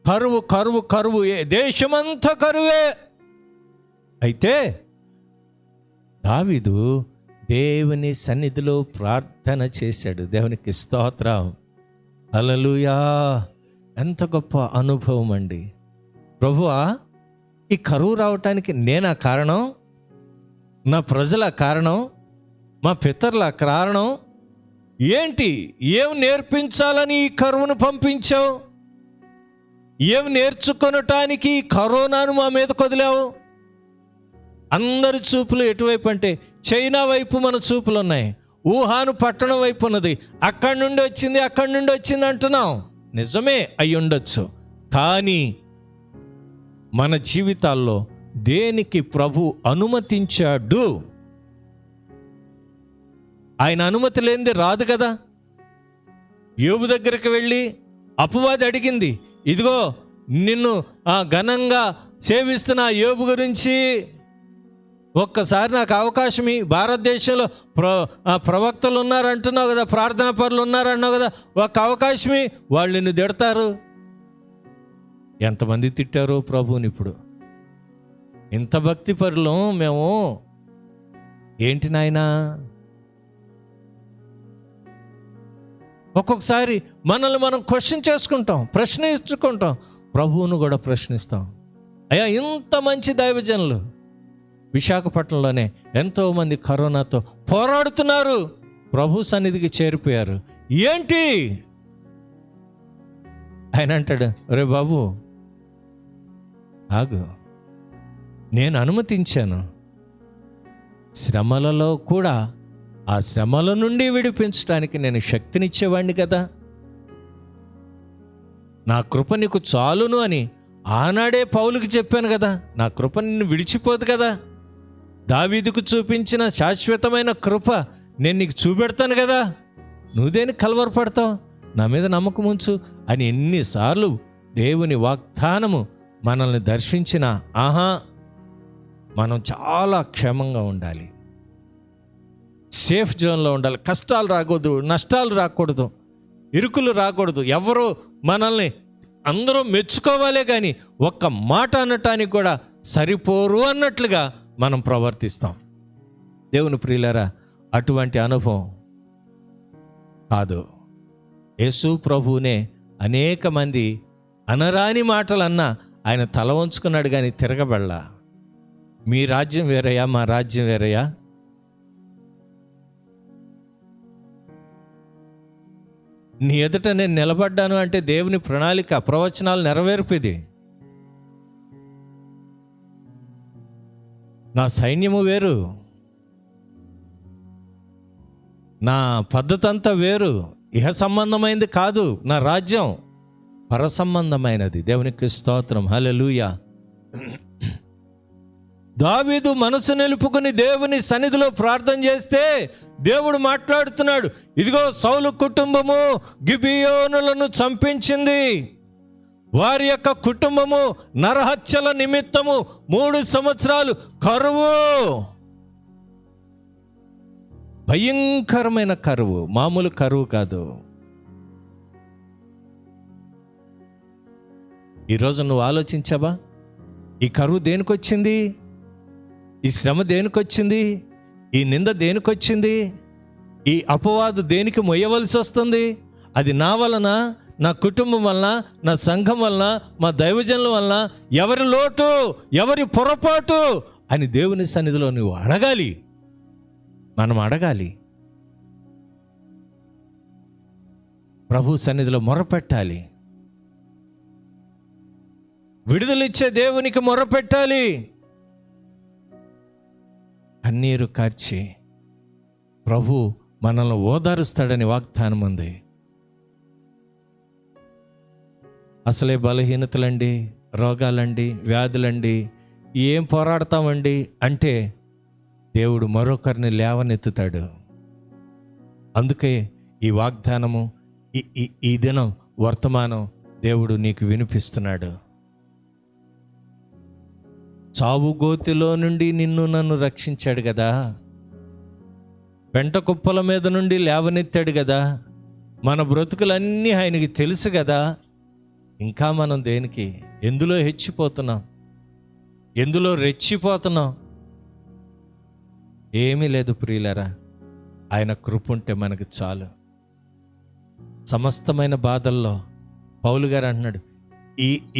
కరువు కరువు కరువు, దేశమంతా కరువే. అయితే దావీదు దేవుని సన్నిధిలో ప్రార్థన చేశాడు. దేవునికి స్తోత్రం, హల్లెలూయా. ఎంత గొప్ప అనుభవం అండి. ప్రభువా, ఈ కరువు రావటానికి నేనా కారణం? నా ప్రజల కారణం? మా పితరుల కారణం ఏంటి? ఏం నేర్పించాలని ఈ కరువును పంపించావు? ఏం నేర్చుకొనటానికి కరోనాను మా మీద కొదిలావు? అందరి చూపులు ఎటువైపు అంటే చైనా వైపు మన చూపులు ఉన్నాయి. వుహాను పట్టణం వైపు ఉన్నది. అక్కడి నుండి వచ్చింది అంటున్నాం. నిజమే అయి ఉండొచ్చు. కానీ మన జీవితాల్లో దేనికి ప్రభు అనుమతించాడు? ఆయన అనుమతి లేనిది రాదు కదా. యోబు దగ్గరికి వెళ్ళి అపవాది అడిగింది, ఇదిగో నిన్ను ఘనంగా సేవిస్తున్న యోబు గురించి ఒక్కసారి నాకు అవకాశం ఈ భారతదేశంలో ప్రవక్తలు ఉన్నారంటున్నావు కదా, ప్రార్థన పరులు ఉన్నారన్నావు కదా, ఒక అవకాశమే. వాళ్ళు నిన్ను తిడతారు. ఎంతమంది తిట్టారో ప్రభువుని. ఇప్పుడు ఇంత భక్తి పరులం మేము, ఏంటి నాయనా? ఒక్కొక్కసారి మనల్ని మనం క్వశ్చన్ చేసుకుంటాం, ప్రశ్నించుకుంటాం, ప్రభువును కూడా ప్రశ్నిస్తాం. అయ్యా, ఇంత మంచి దైవజనులు విశాఖపట్నంలోనే ఎంతోమంది కరోనాతో పోరాడుతున్నారు, ప్రభు సన్నిధికి చేరిపోయారు. ఏంటి? ఆయన అంటాడు, రే బాబు ఆగు, నేను అనుమతించాను. శ్రమలలో కూడా ఆ శ్రమల నుండి విడిపించడానికి నేను శక్తినిచ్చేవాడిని కదా, నా కృప నీకు చాలును అని ఆనాడే పౌలుకి చెప్పాను కదా, నా కృప నిన్ను విడిచిపోదు కదా, దావీదుకు చూపించిన శాశ్వతమైన కృప నేను నీకు చూపెడతాను కదా, నువ్వేనికి కలవరపడతావు, నా మీద నమ్మకం ఉంచు అని ఎన్నిసార్లు దేవుని వాగ్దానము మనల్ని దర్శించిన మనం చాలా క్షేమంగా ఉండాలి, సేఫ్ జోన్లో ఉండాలి. కష్టాలు రాకూడదు, నష్టాలు రాకూడదు, ఇరుకులు రాకూడదు. ఎవరు మనల్ని అందరూ మెచ్చుకోవాలే కానీ ఒక్క మాట అనటానికి కూడా సరిపోరు అన్నట్లుగా మనం ప్రవర్తిస్తాం. దేవుని ప్రియులారా, అటువంటి అనుభవం కాదు. యేసు ప్రభువునే అనేక మంది అనరాని మాటలన్నా ఆయన తల వంచుకున్నాడు కానీ తిరగబడలా. మీ రాజ్యం వేరయ్యా, మా రాజ్యం వేరయ్యా. నీ ఎదుట నేను నిలబడ్డాను అంటే దేవుని ప్రణాళిక, ప్రవచనాలు నెరవేర్పేది. నా సైన్యము వేరు, నా పద్ధతి అంతా వేరు, ఇహ సంబంధమైనది కాదు. నా రాజ్యం పర సంబంధమైనది. దేవునికి స్తోత్రం, హల్లెలూయా. దావీదు మనసు నిలుపుకుని దేవుని సన్నిధిలో ప్రార్థన చేస్తే దేవుడు మాట్లాడుతున్నాడు, ఇదిగో సౌలు కుటుంబము గిబియోనులను చంపించింది, వారి యొక్క కుటుంబము నరహత్యల నిమిత్తము 3 సంవత్సరాలు కరువు, భయంకరమైన కరువు, మామూలు కరువు కాదు. ఈరోజు నువ్వు ఆలోచించావా? ఈ కరువు దేనికొచ్చింది? ఈ శ్రమ దేనికొచ్చింది? ఈ నింద దేనికొచ్చింది? ఈ అపవాదు దేనికి మొయ్యవలసి వస్తుంది? అది నా వలన, నా కుటుంబం వలన, నా సంఘం వలన, మా దైవజనుల వలన, ఎవరి లోటు, ఎవరి పొరపాటు అని దేవుని సన్నిధిలో నువ్వు అడగాలి. మనం అడగాలి, ప్రభు సన్నిధిలో మొరపెట్టాలి, విడుదలిచ్చే దేవునికి మొరపెట్టాలి. కన్నీరు కార్చి ప్రభు మనల్ని ఓదారుస్తాడని వాగ్దానం ఉంది. అసలే బలహీనతలండి, రోగాలండి, వ్యాధులండి, ఏం పోరాడతామండి అంటే దేవుడు మరొకరిని లేవనెత్తుతాడు. అందుకే ఈ వాగ్దానము, ఈ దినం వర్తమానం దేవుడు నీకు వినిపిస్తున్నాడు. చావు గోతిలో నుండి నిన్ను నన్ను రక్షించాడు కదా, పెంట కుప్పల మీద నుండి లేవనెత్తాడు కదా, మన బ్రతుకులన్నీ ఆయనకి తెలుసు కదా. ఇంకా మనం దేనికి, ఎందులో హెచ్చిపోతున్నాం, ఎందులో రెచ్చిపోతున్నాం? ఏమీ లేదు ప్రియులారా, ఆయన కృప ఉంటే మనకు చాలు. సమస్తమైన బాధల్లో పౌలు గారు అంటున్నాడు,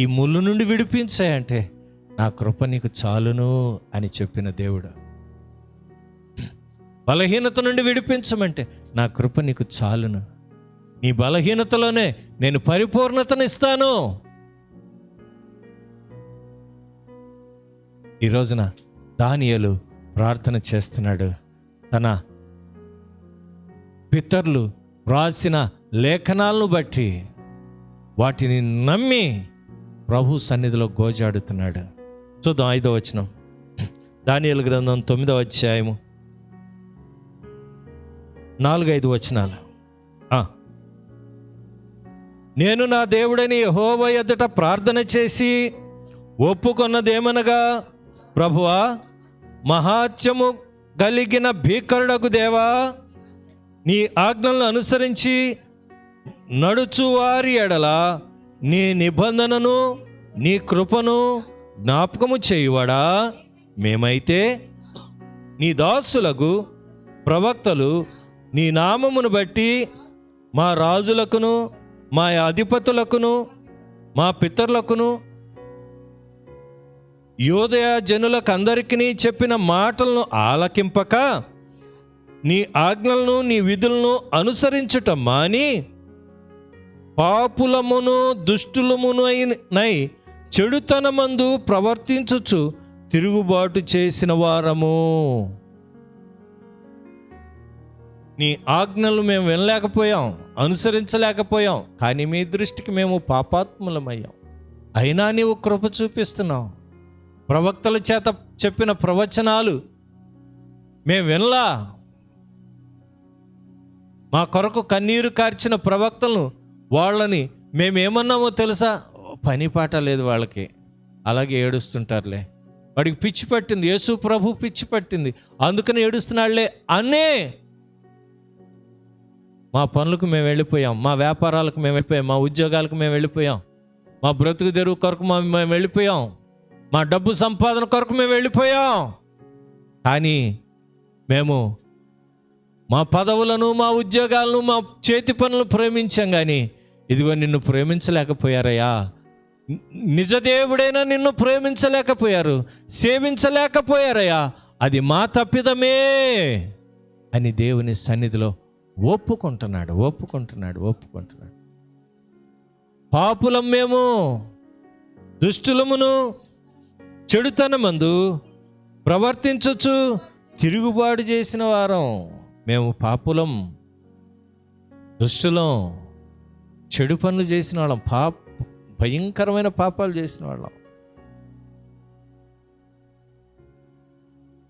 ఈ ముళ్ళు నుండి విడిపించాయంటే నా కృప నీకు చాలును అని చెప్పిన దేవుడు. బలహీనత నుండి విడిపించమంటే నా కృప నీకు చాలును, నీ బలహీనతలోనే నేను పరిపూర్ణతనిస్తాను. ఈ రోజున దానియేలు ప్రార్థన చేస్తున్నాడు. తన పితరులు రాసిన లేఖనాలను బట్టి వాటిని నమ్మి ప్రభు సన్నిధిలో గోజాడుతున్నాడు. చూద్దాం 5వ వచనం, దానియేలు గ్రంథం 9వ అధ్యాయము 4-5 వచనాలు. నేను నా దేవుడని యెహోవా ఎదుట ప్రార్థన చేసి ఒప్పుకొన్నదేమనగా, ప్రభువా, మహాత్యము కలిగిన భీకరుడకు దేవా, నీ ఆజ్ఞలను అనుసరించి నడుచువారి ఎడల నీ నిబంధనను నీ కృపను జ్ఞాపకము చేయువాడా, మేమైతే నీ దాసులకు ప్రవక్తలు నీ నామమును బట్టి మా రాజులకును మా అధిపతులకును మా పితరులకును యోదయ జనులకు అందరికీ చెప్పిన మాటలను ఆలకింపక నీ ఆజ్ఞలను నీ విధులను అనుసరించుట మాని పాపులమును దుష్టులమునై చెడుతనమందు ప్రవర్తించుచు తిరుగుబాటు చేసిన వారము. నీ ఆజ్ఞలు మేము వినలేకపోయాం, అనుసరించలేకపోయాం, కానీ మీ దృష్టికి మేము పాపాత్ములమయ్యాం. అయినా నీవు కృప చూపిస్తున్నావు. ప్రవక్తల చేత చెప్పిన ప్రవచనాలు మేము వినలా. మా కొరకు కన్నీరు కార్చిన ప్రవక్తలను, వాళ్ళని మేమేమన్నామో తెలుసా? పని పాట లేదు వాళ్ళకి, అలాగే ఏడుస్తుంటారులే. వాడికి పిచ్చి పట్టింది, యేసు ప్రభు పిచ్చి పట్టింది, అందుకని ఏడుస్తున్నాడులే అనే మా పనులకు మేము వెళ్ళిపోయాం, మా వ్యాపారాలకు మేము వెళ్ళిపోయాం, మా ఉద్యోగాలకు మేము వెళ్ళిపోయాం, మా బ్రతుకు తెరువు కొరకు మేము వెళ్ళిపోయాం, మా డబ్బు సంపాదన కొరకు మేము వెళ్ళిపోయాం. కానీ మేము మా పదవులను, మా ఉద్యోగాలను, మా చేతి పనులను ప్రేమించాం, కానీ ఇదిగో నిన్ను ప్రేమించలేకపోయారయ్యా. నిజదేవుడైనా నిన్ను ప్రేమించలేకపోయారు, సేవించలేకపోయారయ్యా. అది మా తప్పిదమే అని దేవుని సన్నిధిలో ఒప్పుకుంటున్నాడు. పాపులం మేము, దుష్టులమును, చెడుతనమందు ప్రవర్తించచ్చు తిరుగుబాటు చేసిన వారం. మేము పాపులం, దుష్టులం, చెడు పనులు చేసిన వాళ్ళం, భయంకరమైన పాపాలు చేసిన వాళ్ళం.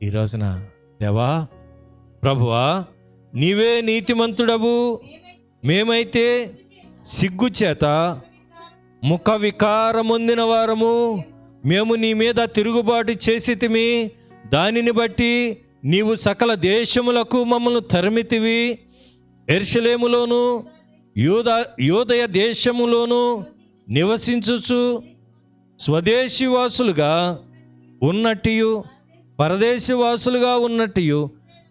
ఈ రోజున దేవా, ప్రభువా, నీవే నీతిమంతుడవు, మేమైతే సిగ్గుచేత ముఖ వికారమొందిన వారము. మేము నీ మీద తిరుగుబాటు చేసితిమి, దానిని బట్టి నీవు సకల దేశములకు మమ్మల్ని తరిమితివి. యెరూషలేములోను యోదయ దేశములోను నివసించుచు స్వదేశీవాసులుగా ఉన్నట్టు పరదేశవాసులుగా ఉన్నట్టు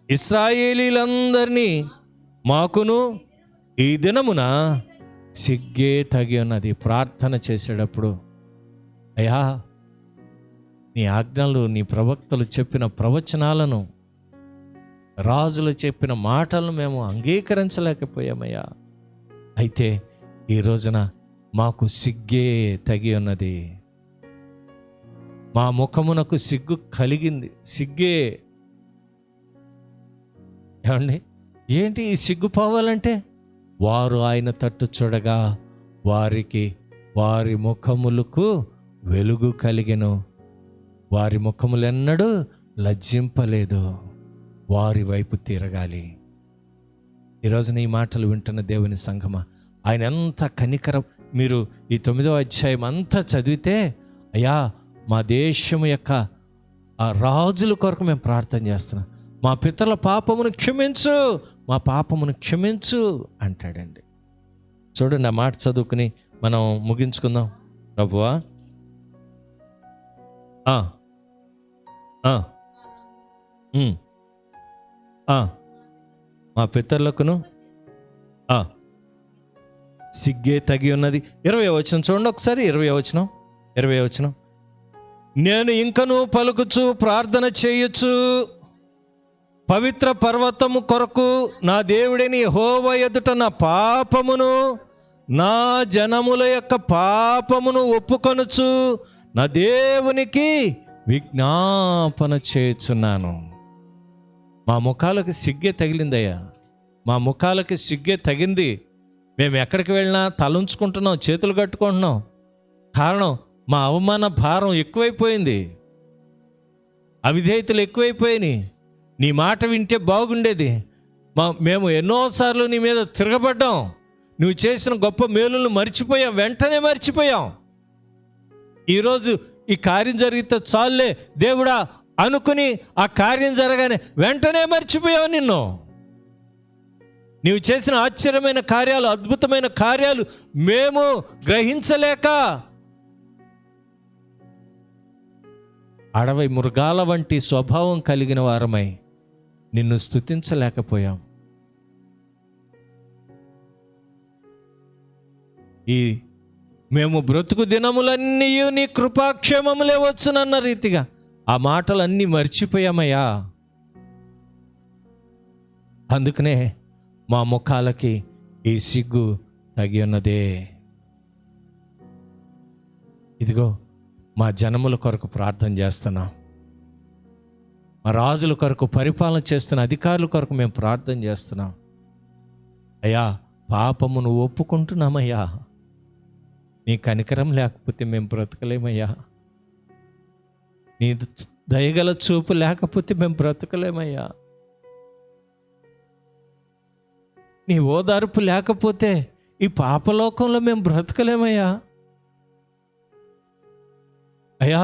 ఇశ్రాయేలీలందరినీ మాకును ఈ దినమున సిగ్గే తగి ఉన్నది. ప్రార్థన చేసేటప్పుడు, అయ్యా, నీ ఆజ్ఞలు, నీ ప్రవక్తలు చెప్పిన ప్రవచనాలను, రాజులు చెప్పిన మాటలను మేము అంగీకరించలేకపోయామయ్యా. అయితే ఈ రోజున మాకు సిగ్గే తగి ఉన్నది. మా ముఖమునకు సిగ్గు కలిగింది. సిగ్గే. ఏమండి, ఏంటి ఈ సిగ్గు పోవాలంటే? వారు ఆయన తట్టు చూడగా వారికి వారి ముఖములకు వెలుగు కలిగెను, వారి ముఖములెన్నడూ లజ్జింపలేదు. వారి వైపు తిరగాలి. ఈరోజున ఈ మాటలు వింటున్న దేవుని సంఘమా, ఆయన ఎంత కనికరం. మీరు ఈ 9వ అధ్యాయం అంతా చదివితే, అయ్యా, మా దేశము యొక్క ఆ రాజుల కొరకు మేము ప్రార్థన చేస్తున్నాం. మా పితరుల పాపమును క్షమించు, మా పాపమును క్షమించు అంటాడండి. చూడండి, ఆ మాట చదువుకుని మనం ముగించుకుందాం. ప్రభువా, మా పితరులకును సిగ్గే తగి ఉన్నది. 20వ వచనం చూడండి ఒకసారి. 20వ వచనం. నేను ఇంకను పలుకుచు ప్రార్థన చేయొచ్చు, పవిత్ర పర్వతము కొరకు నా దేవుడిని యెహోవా ఎదుట నా పాపమును, నా జనముల యొక్క పాపమును ఒప్పుకొనుచు నా దేవునికి విజ్ఞాపన చేయుచున్నాను. మా ముఖాలకు సిగ్గే తగిలిందయ్యా, మా ముఖాలకి సిగ్గే తగింది. మేము ఎక్కడికి వెళ్ళినా తలంచుకుంటున్నాం, చేతులు కట్టుకుంటున్నాం. కారణం, మా అవమాన భారం ఎక్కువైపోయింది, అవిధేయతలు ఎక్కువైపోయినాయి. నీ మాట వింటే బాగుండేది. మేము ఎన్నోసార్లు నీ మీద తిరగబడ్డాం, నువ్వు చేసిన గొప్ప మేలులను మర్చిపోయాం, వెంటనే మర్చిపోయాం. ఈరోజు ఈ కార్యం జరిగితే చాలులే దేవుడా అనుకుని ఆ కార్యం జరగానే వెంటనే మర్చిపోయావు. నీవు చేసిన ఆశ్చర్యమైన కార్యాలు, అద్భుతమైన కార్యాలు మేము గ్రహించలేక అడవి మృగాల వంటి స్వభావం కలిగిన వారమై నిన్ను స్తుతించలేకపోయాం. ఈ మేము బ్రతుకు దినములన్నీ నీ కృపాక్షేమములే వచ్చునన్న రీతిగా ఆ మాటలన్నీ మర్చిపోయామయ్యా. అందుకనే మా ముఖాలకి ఈ సిగ్గు తగి ఉన్నదే. ఇదిగో మా జనముల కొరకు ప్రార్థన చేస్తున్నాం, మా రాజుల కొరకు, పరిపాలన చేస్తున్న అధికారుల కొరకు మేము ప్రార్థన చేస్తున్నాం. అయ్యా, పాపమును ఒప్పుకుంటున్నామయ్యా. నీ కనికరం లేకపోతే మేము బ్రతకలేమయ్యా. నీ దయగల చూపు లేకపోతే మేము బ్రతకలేమయ్యా. నీ ఓదార్పు లేకపోతే ఈ పాపలోకంలో మేము బ్రతకలేమయ్యా. అయ్యా,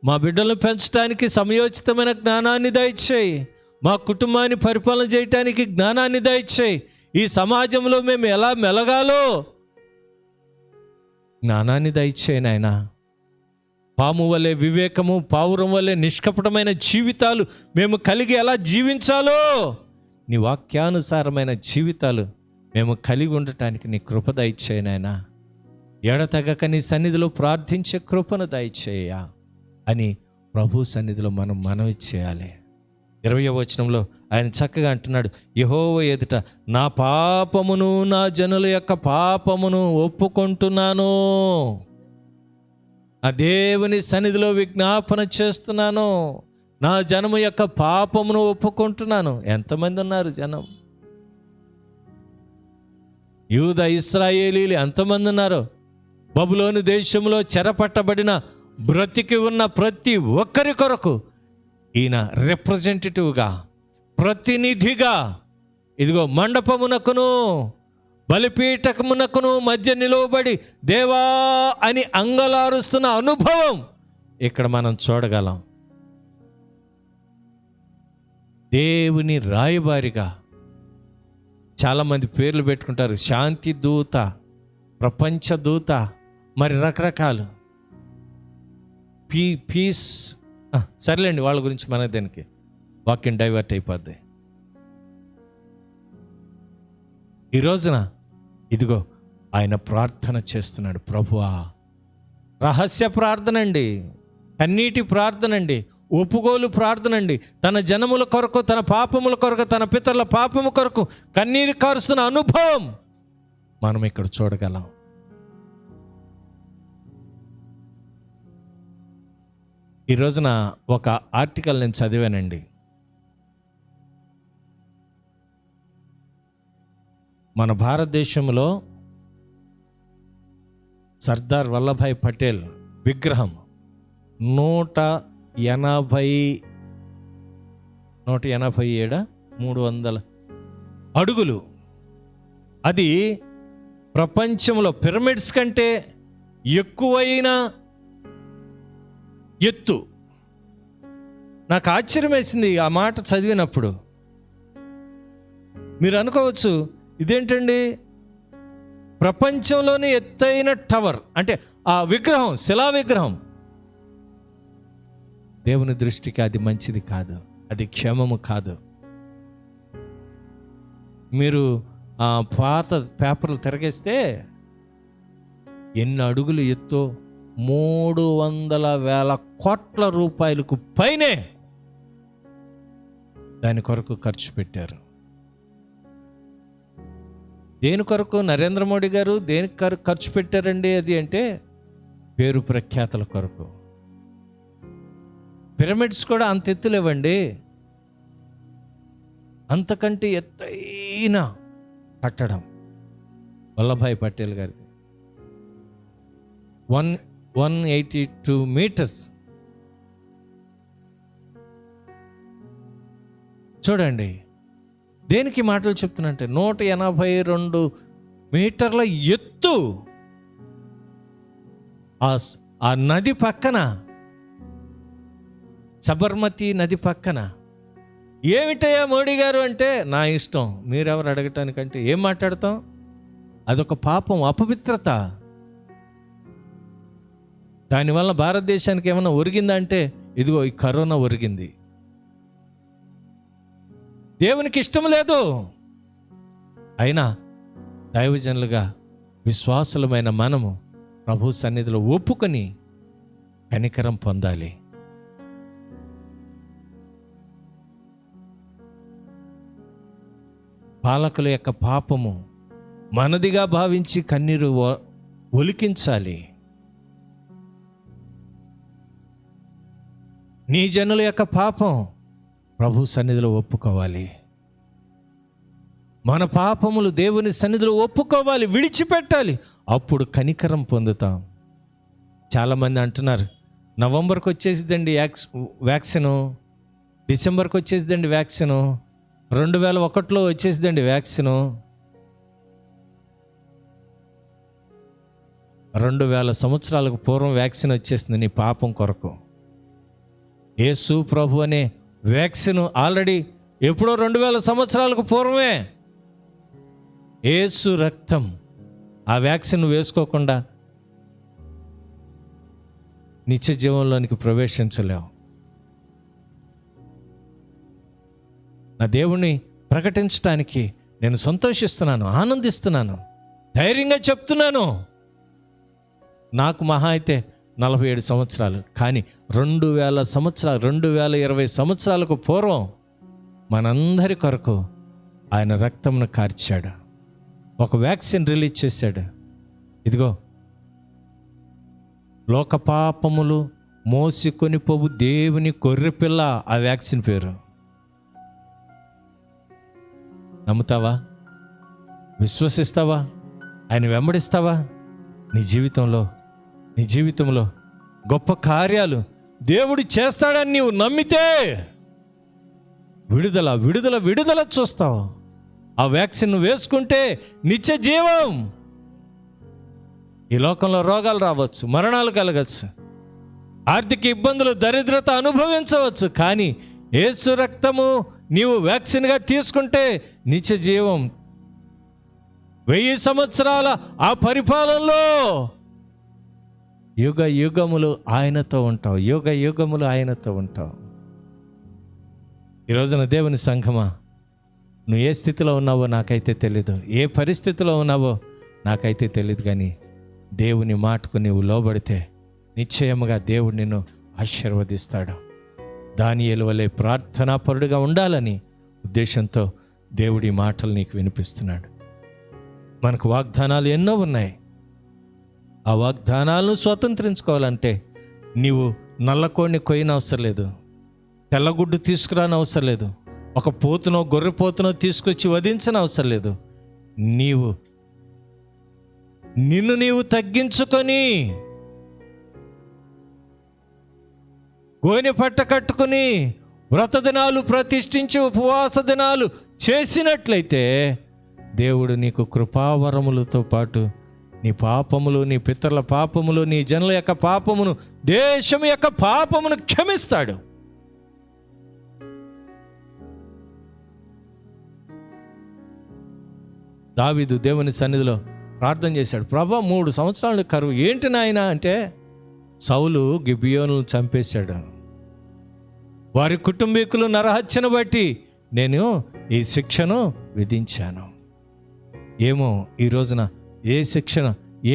మా బిడ్డలను పెంచడానికి సమయోచితమైన జ్ఞానాన్ని దయచేయి. మా కుటుంబాన్ని పరిపాలన చేయటానికి జ్ఞానాన్ని దయచేయి. ఈ సమాజంలో మేము ఎలా మెలగాలో జ్ఞానాన్ని దయచేయి నాయనా. పాము వలె వివేకము, పావురం వలె నిష్కపటమైన జీవితాలు మేము కలిగి ఎలా జీవించాలో, నీ వాక్యానుసారమైన జీవితాలు మేము కలిగి ఉండటానికి నీ కృప దయచేయి నాయనా. ఎడతెగక నీ సన్నిధిలో ప్రార్థించే కృపను దయచేయ అని ప్రభు సన్నిధిలో మనం మనవి చేయాలి. 20వ వచనంలో ఆయన చక్కగా అంటున్నాడు, యెహోవా ఎదుట నా పాపమును నా జనుల యొక్క పాపమును ఒప్పుకుంటున్నాను. ఆ దేవుని సన్నిధిలో విజ్ఞాపన చేస్తున్నాను. నా జనము యొక్క పాపమును ఒప్పుకుంటున్నాను. ఎంతమంది ఉన్నారు జనం? యూదా ఇశ్రాయేలీలు ఎంతమంది ఉన్నారు? బబులోను దేశంలో చెరపట్టబడిన బ్రతికి ఉన్న ప్రతి ఒక్కరి కొరకు ఈయన రిప్రజెంటేటివ్గా, ప్రతినిధిగా ఇదిగో మండపమునకును బలిపీఠకమునకును మధ్య నిలువబడి దేవా అని అంగలారుస్తున్న అనుభవం ఇక్కడ మనం చూడగలం. దేవుని రాయబారిగా చాలామంది పేర్లు పెట్టుకుంటారు. శాంతి దూత, ప్రపంచ దూత, మరి రకరకాలు, పీస్. సర్లేండి, వాళ్ళ గురించి మన దానికి వాక్యం డైవర్ట్ అయిపోద్ది. ఈ రోజున ఇదిగో ఆయన ప్రార్థన చేస్తున్నాడు. ప్రభువా, రహస్య ప్రార్థన అండి, కన్నీటి ప్రార్థన అండి, ఒప్పుకోలు ప్రార్థన అండి. తన జనముల కొరకు, తన పాపముల కొరకు, తన పితరుల పాపము కొరకు కన్నీరు కారుస్తున్న అనుభవం మనం ఇక్కడ చూడగలం. ఈ రోజున ఒక ఆర్టికల్ నేను చదివానండి. మన భారతదేశంలో సర్దార్ వల్లభాయ్ పటేల్ విగ్రహం 187 అడుగులు. అది ప్రపంచంలో పిరమిడ్స్ కంటే ఎక్కువైన ఎత్తు. నాకు ఆశ్చర్యం వేసింది ఆ మాట చదివినప్పుడు. మీరు అనుకోవచ్చు, ఇదేంటండి ప్రపంచంలోనే ఎత్తైన టవర్ అంటే ఆ విగ్రహం, శిలా విగ్రహం. దేవుని దృష్టికి అది మంచిది కాదు, అది క్షేమము కాదు. మీరు పాత పేపర్లు తిరగేస్తే ఎన్ని అడుగులు ఎత్తో 300,000 కోట్ల రూపాయలకు పైనే దాని కొరకు ఖర్చు పెట్టారు. దేని కొరకు నరేంద్ర మోడీ గారు దేనికి ఖర్చు పెట్టారండి అది అంటే పేరు ప్రఖ్యాతల కొరకు. పిరమిడ్స్ కూడా అంత ఎత్తులేవండి, అంతకంటే ఎత్తైన కట్టడం వల్లభాయ్ పటేల్ గారిది 182 మీటర్స్. చూడండి, దేనికి మాటలు చెప్తున్నంటే 182 మీటర్ల ఎత్తు ఆ నది పక్కన, సబర్మతి నది పక్కన. ఏమిటయ్యా మోడీ గారు అంటే, నా ఇష్టం, మీరెవరు అడగటానికంటే. ఏం మాట్లాడతాం? అదొక పాపం, అపవిత్రత. దానివల్ల భారతదేశానికి ఏమైనా ఒరిగిందా అంటే, ఇదిగో ఈ కరోనా ఒరిగింది. దేవునికి ఇష్టం లేదు. అయినా దైవజనులుగా విశ్వాసులమైన మనము ప్రభు సన్నిధిలో ఒప్పుకొని కనికరం పొందాలి. పాలకుల యొక్క పాపము మనదిగా భావించి కన్నీరు ఒలికించాలి. నీ జనుల యొక్క పాపం ప్రభు సన్నిధిలో ఒప్పుకోవాలి. మన పాపములు దేవుని సన్నిధిలో ఒప్పుకోవాలి, విడిచిపెట్టాలి. అప్పుడు కనికరం పొందుతాం. చాలామంది అంటున్నారు, నవంబర్కి వచ్చేసిద్దండి వ్యాక్సిను, డిసెంబర్కి వచ్చేసిద్దండి వ్యాక్సిను, 2001లో వచ్చేసిద్దండి వ్యాక్సిను. 2000 సంవత్సరాలకు పూర్వం వ్యాక్సిన్ వచ్చేసింది నీ పాపం కొరకు. యేసు ప్రభు అనే వ్యాక్సిన్ ఆల్రెడీ ఎప్పుడో 2000 సంవత్సరాలకు పూర్వమే. యేసు రక్తం, ఆ వ్యాక్సిన్ వేసుకోకుండా నిత్య జీవంలోనికి ప్రవేశించలేవు. నా దేవుణ్ణి ప్రకటించడానికి నేను సంతోషిస్తున్నాను, ఆనందిస్తున్నాను, ధైర్యంగా చెప్తున్నాను. నాకు మహా అయితే 47 సంవత్సరాలు, కానీ 2000 సంవత్సరాలు, 2020 సంవత్సరాలకు పూర్వం మనందరి కొరకు ఆయన రక్తంను కార్చాడు, ఒక వ్యాక్సిన్ రిలీజ్ చేశాడు. ఇదిగో, లోక పాపములు మోసుకొని పోవు దేవుని గొర్రెపిల్ల, ఆ వ్యాక్సిన్ పేరు. నమ్ముతావా? విశ్వసిస్తావా? ఆయన వెంబడిస్తావా? నీ జీవితంలో గొప్ప కార్యాలు దేవుడు చేస్తాడని నీవు నమ్మితే విడుదల విడుదల విడుదల చూస్తావు. ఆ వ్యాక్సిన్ వేసుకుంటే నిత్య జీవం. ఈ లోకంలో రోగాలు రావచ్చు, మరణాలు కలగచ్చు, ఆర్థిక ఇబ్బందులు, దరిద్రత అనుభవించవచ్చు, కానీ యేసు రక్తము నీవు వ్యాక్సిన్గా తీసుకుంటే నిత్య జీవం. 1000 సంవత్సరాల ఆ పరిపాలనలో యుగ యుగములు ఆయనతో ఉంటావు, యుగ యుగములు ఆయనతో ఉంటావు. ఈ రోజున దేవుని సంఘమా, నువ్వు ఏ స్థితిలో ఉన్నావో నాకైతే తెలీదు, ఏ పరిస్థితిలో ఉన్నావో నాకైతే తెలియదు, కానీ దేవుని మాటకు నీవు లోబడితే నిశ్చయముగా దేవుడు నిన్ను ఆశీర్వదిస్తాడు. దానియేలు వలె ప్రార్థనాపరుడుగా ఉండాలని ఉద్దేశంతో దేవుడి మాటలు నీకు వినిపిస్తున్నాడు. మనకు వాగ్దానాలు ఎన్నో ఉన్నాయి. ఆ వాగ్దానాలను స్వతంత్రించుకోవాలంటే నీవు నల్లకోడిని కొయ్యన అవసరం లేదు, తెల్లగుడ్డు తీసుకురాని అవసరం లేదు, ఒక పోతునో గొర్రెపోతునో తీసుకొచ్చి వధించని అవసరం లేదు. నిన్ను నీవు తగ్గించుకొని గోనె పట్ట కట్టుకుని వ్రత దినాలు ప్రతిష్ఠించి ఉపవాస దినాలు చేసినట్లయితే దేవుడు నీకు కృపావరములతో పాటు నీ పాపములు, నీ పితరుల పాపములు, నీ జనుల యొక్క పాపమును, దేశం యొక్క పాపమును క్షమిస్తాడు. దావీదు దేవుని సన్నిధిలో ప్రార్థన చేశాడు, ప్రభా 3 సంవత్సరాలు కరువు ఏంటి నాయనా అంటే, సౌలు గిబియోనులను చంపేశాడు, వారి కుటుంబీకులు నరహత్యను బట్టి నేను ఈ శిక్షను విధించాను. ఏమో ఈ రోజున ఏ శిక్షణ,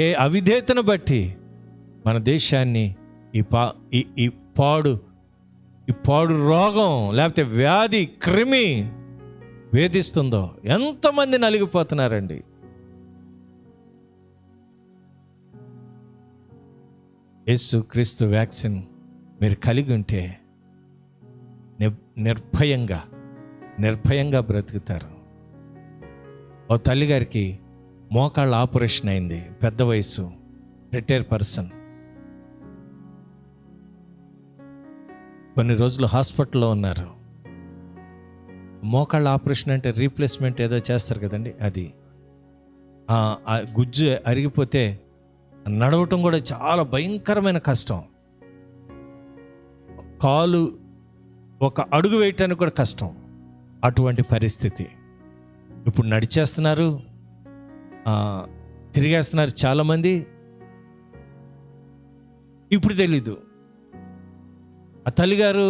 ఏ అవిధేయతను బట్టి మన దేశాన్ని ఈ పాడు రోగం లేకపోతే వ్యాధి, క్రిమి వేధిస్తుందో, ఎంతమంది నలిగిపోతున్నారండి. యేసు క్రీస్తు వ్యాక్సిన్ మీరు కలిగి ఉంటే నిర్భయంగా బ్రతుకుతారు. ఓ తల్లిగారికి మోకాళ్ళ ఆపరేషన్ అయింది, పెద్ద వయసు, రిటైర్ పర్సన్. కొన్ని రోజులు హాస్పిటల్లో ఉన్నారు. మోకాళ్ళ ఆపరేషన్ అంటే రీప్లేస్మెంట్ ఏదో చేస్తారు కదండి, అది. ఆ గుజ్జు అరిగిపోతే నడవటం కూడా చాలా భయంకరమైన కష్టం. కాలు ఒక అడుగు వేయటానికి కూడా కష్టం. అటువంటి పరిస్థితి. ఇప్పుడు నడిచేస్తున్నారు, తిరిగేస్తున్నారు చాలామంది. ఇప్పుడు తెలీదు. ఆ తల్లిగారు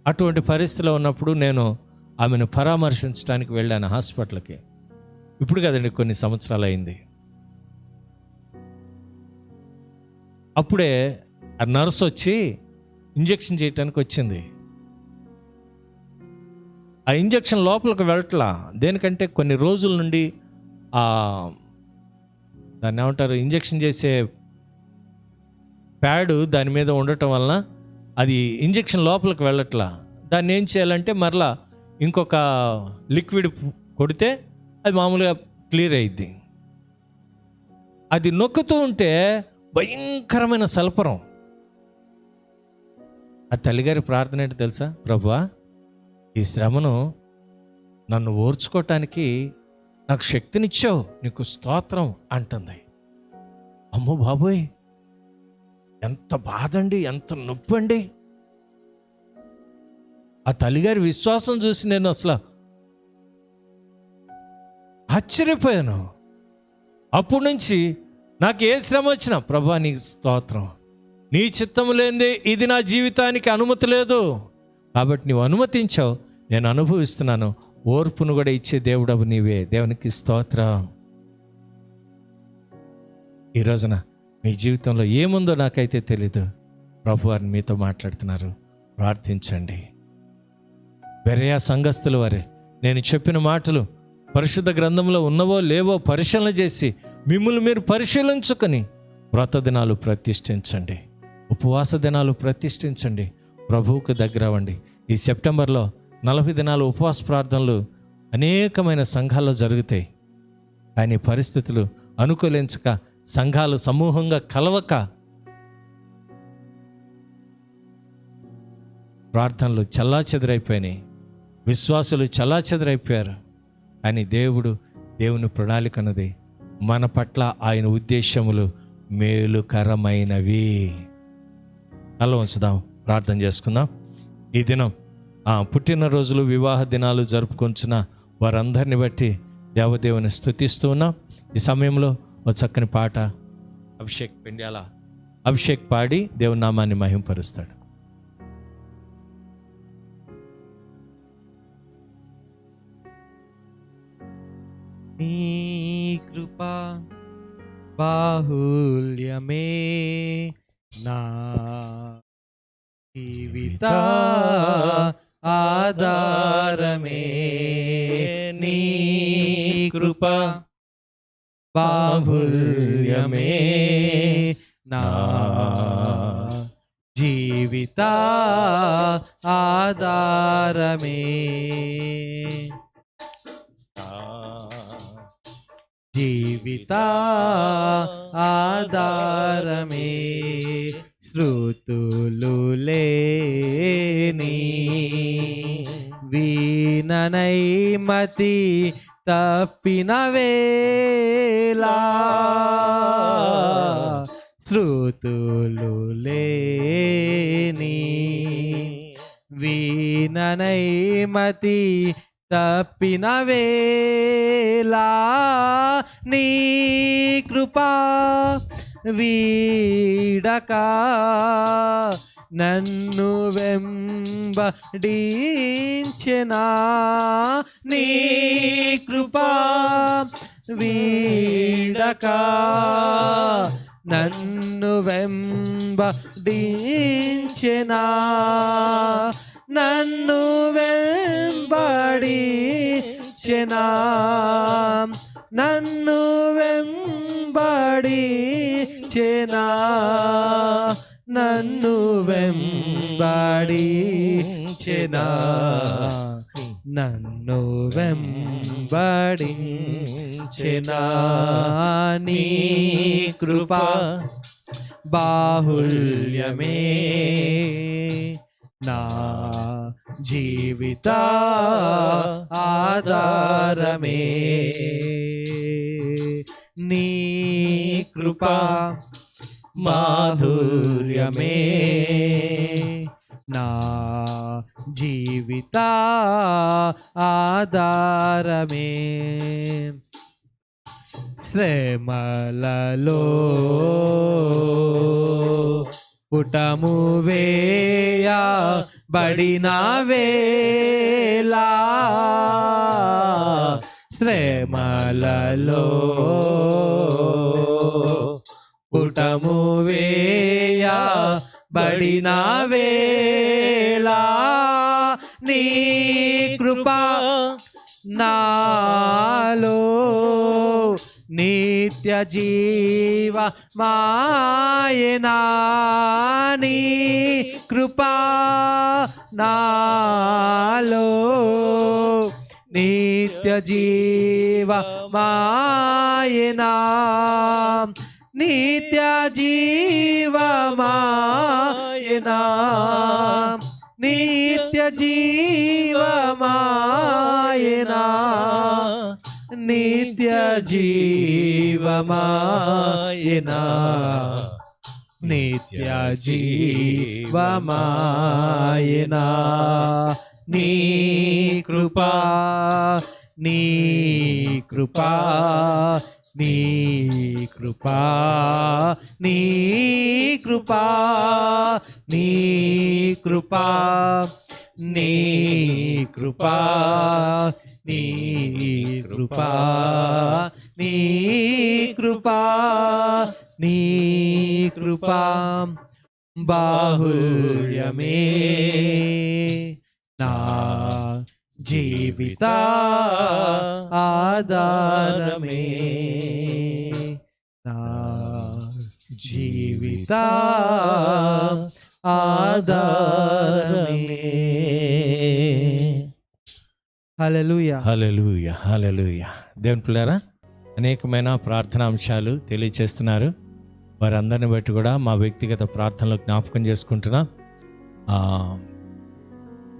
అటువంటి పరిస్థితిలో ఉన్నప్పుడు నేను ఆమెను పరామర్శించడానికి వెళ్ళాను హాస్పిటల్కి. ఇప్పుడు కదండి, కొన్ని సంవత్సరాలు అయింది. అప్పుడే ఆ నర్స్ వచ్చి ఇంజెక్షన్ చేయటానికి వచ్చింది. ఆ ఇంజెక్షన్ లోపలికి వెళ్ళట్లా. దేనికంటే కొన్ని రోజుల నుండి దాన్ని ఏమంటారు, ఇంజెక్షన్ చేసే ప్యాడు దాని మీద ఉండటం వలన అది ఇంజెక్షన్ లోపలికి వెళ్ళట్లా. దాన్ని ఏం చేయాలంటే మరలా ఇంకొక లిక్విడ్ కొడితే అది మామూలుగా క్లియర్ అయ్యిద్ది. అది నొక్కుతూ ఉంటే భయంకరమైన సల్పరం. ఆ తల్లిగారి ప్రార్థన ఏంటి తెలుసా? ప్రభువా, ఈ శ్రమను నన్ను ఓర్చుకోవటానికి నాకు శక్తినిచ్చావు, నీకు స్తోత్రం అంటుంది. అమ్మో బాబోయ్, ఎంత బాధ అండి, ఎంత నొప్పి అండి. ఆ తల్లిగారి విశ్వాసం చూసి నేను అసలు ఆశ్చర్యపోయాను. అప్పటి నుంచి నాకు ఏ శ్రమ వచ్చినా, ప్రభువా నీకు స్తోత్రం, నీ చిత్తము లేనిదే ఇది నా జీవితానికి అనుమతి లేదు, కాబట్టి నీవు అనుమతించావు, నేను అనుభవిస్తున్నాను. ఓర్పును కూడా ఇచ్చే దేవుడవు నీవే, దేవునికి స్తోత్రం. ఈ రోజున మీ జీవితంలో ఏముందో నాకైతే తెలీదు. ప్రభువారిని మీతో మాట్లాడుతున్నారు, ప్రార్థించండి. బెరయా సంఘస్థుల వారే, నేను చెప్పిన మాటలు పరిశుద్ధ గ్రంథంలో ఉన్నవో లేవో పరిశీలన చేసి మిమ్మల్ని మీరు పరిశీలించుకొని వ్రత దినాలు ప్రతిష్ఠించండి, ఉపవాస దినాలు ప్రతిష్ఠించండి, ప్రభువుకు దగ్గర అవ్వండి. ఈ సెప్టెంబర్లో 40 దినాలు ఉపవాస ప్రార్థనలు అనేకమైన సంఘాల్లో జరుగుతాయి. కానీ పరిస్థితులు అనుకూలించక, సంఘాలు సమూహంగా కలవక ప్రార్థనలు చెల్లాచెదరైపోయినాయి, విశ్వాసులు చెల్లాచెదరైపోయారు. కానీ దేవుని ప్రణాళిక అన్నది మన పట్ల ఆయన ఉద్దేశములు మేలుకరమైనవి. అలా ఉంచుదాం, ప్రార్థన చేసుకుందాం. ఈ దినం పుట్టినరోజులు, వివాహ దినాలు జరుపుకొంచున్న వారందరిని బట్టి దేవదేవుని స్తుతిస్తూ ఉన్నాం. ఈ సమయంలో ఒక చక్కని పాట అభిషేక్ పాడి దేవుని నామాన్ని మహింపరుస్తాడు. నీ కృపా బాహుల్యమే నా జీవిత ఆధారమే, నీ కృపా బాహుల్యమే నా జీవిత ఆధారమే, జీవిత ఆధారమే, శృతులు లేని వీణనైమతి తప్పిన వేళ, శృతులు లేని వీణనైమతి తప్పిన వేళ, నీ కృపా వీడక నన్ను వెంబడించెనా, నీ కృపా వీడక నన్ను వెంబడించెనా, నన్ను వెంబడించెనా, నన్ను వెంబడించెనా, నన్ను వెంబడించెనా, నన్ను వెంబడించెనా, నీ కృపా బాహుల్యమే నా జీవిత ఆధారమే. కృపా మాధుర్యమే నా జీవిత ఆధారమే. శ్రమలలో పుటము వేయబడిన వేళ, శ్రమలలో పుటము వేయబడిన వేళ, నీ కృపా నాలో నిత్య జీవ మాయనా, నీ కృపా నాలో నిత్య జీవ మాయనా, నిత్య జీవ మాయనా, నిత్య జీవ మాయనా, నిత్య జీవమాయనా, నిత్య జీవమాయనా, నీ కృపా నీ కృపా నీ కృపా నీ కృపా నీ కృపా నీ కృపా నీ కృపా నీ కృపా నీ కృపా బాహుళ్యమే నా జీవిత ఆధారమే, నా జీవిత ఆధారమే. హల్లెలూయా హల్లెలూయా హల్లెలూయా. దేవుని పిల్లారా, అనేకమైన ప్రార్థనాంశాలు తెలియచేస్తున్నారు. వారందరిని బట్టి కూడా మా వ్యక్తిగత ప్రార్థనలు జ్ఞాపకం చేసుకుంటున్నాం.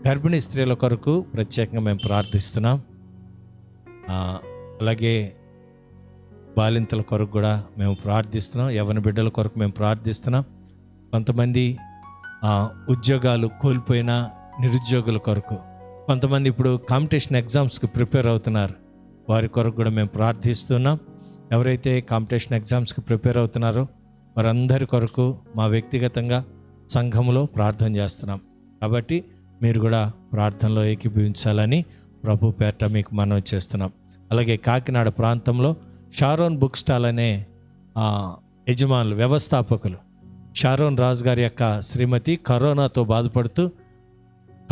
గర్భిణీ స్త్రీల కొరకు ప్రత్యేకంగా మేము ప్రార్థిస్తున్నాం. అలాగే బాలింతల కొరకు కూడా మేము ప్రార్థిస్తున్నాం. యవ్వన బిడ్డల కొరకు మేము ప్రార్థిస్తున్నాం. కొంతమంది ఉద్యోగాలు కోల్పోయిన నిరుద్యోగుల కొరకు, కొంతమంది ఇప్పుడు కాంపిటీషన్ ఎగ్జామ్స్కి ప్రిపేర్ అవుతున్నారు, వారి కొరకు కూడా మేము ప్రార్థిస్తున్నాం. ఎవరైతే కాంపిటీషన్ ఎగ్జామ్స్కి ప్రిపేర్ అవుతున్నారో వారందరి కొరకు మా వ్యక్తిగతంగా సంఘంలో ప్రార్థన చేస్తున్నాం. కాబట్టి మీరు కూడా ప్రార్థనలో ఏకీభవించాలని ప్రభు పేరట మీకు మనవి చేస్తున్నాం. అలాగే కాకినాడ ప్రాంతంలో షారోన్ బుక్ స్టాల్ అనే యజమానులు, వ్యవస్థాపకులు షారోన్ రాజు గారి యొక్క శ్రీమతి కరోనాతో బాధపడుతూ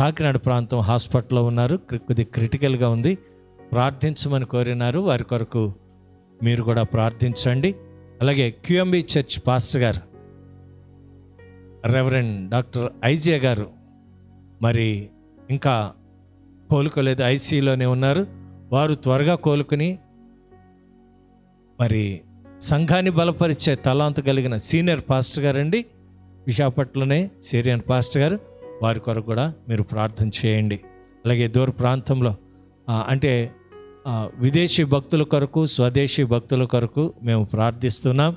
కాకినాడ ప్రాంతం హాస్పిటల్లో ఉన్నారు. కొద్ది క్రిటికల్గా ఉంది, ప్రార్థించమని కోరినారు. వారి కొరకు మీరు కూడా ప్రార్థించండి. అలాగే క్యూఎంబి చర్చ్ పాస్టర్ గారు రెవరెండ్ డాక్టర్ ఐజే గారు మరి ఇంకా కోలుకోలేదు, ఐసీయూలోనే ఉన్నారు. వారు త్వరగా కోలుకుని మరి సంఘాన్ని బలపరిచే తలాంత కలిగిన సీనియర్ పాస్టర్ గారండి, విశాఖపట్నంలోనే సీరియన్ పాస్టర్ గారు, వారి కొరకు కూడా మీరు ప్రార్థన చేయండి. అలాగే దూర ప్రాంతంలో అంటే విదేశీ భక్తుల కొరకు, స్వదేశీ భక్తుల కొరకు మేము ప్రార్థిస్తున్నాం.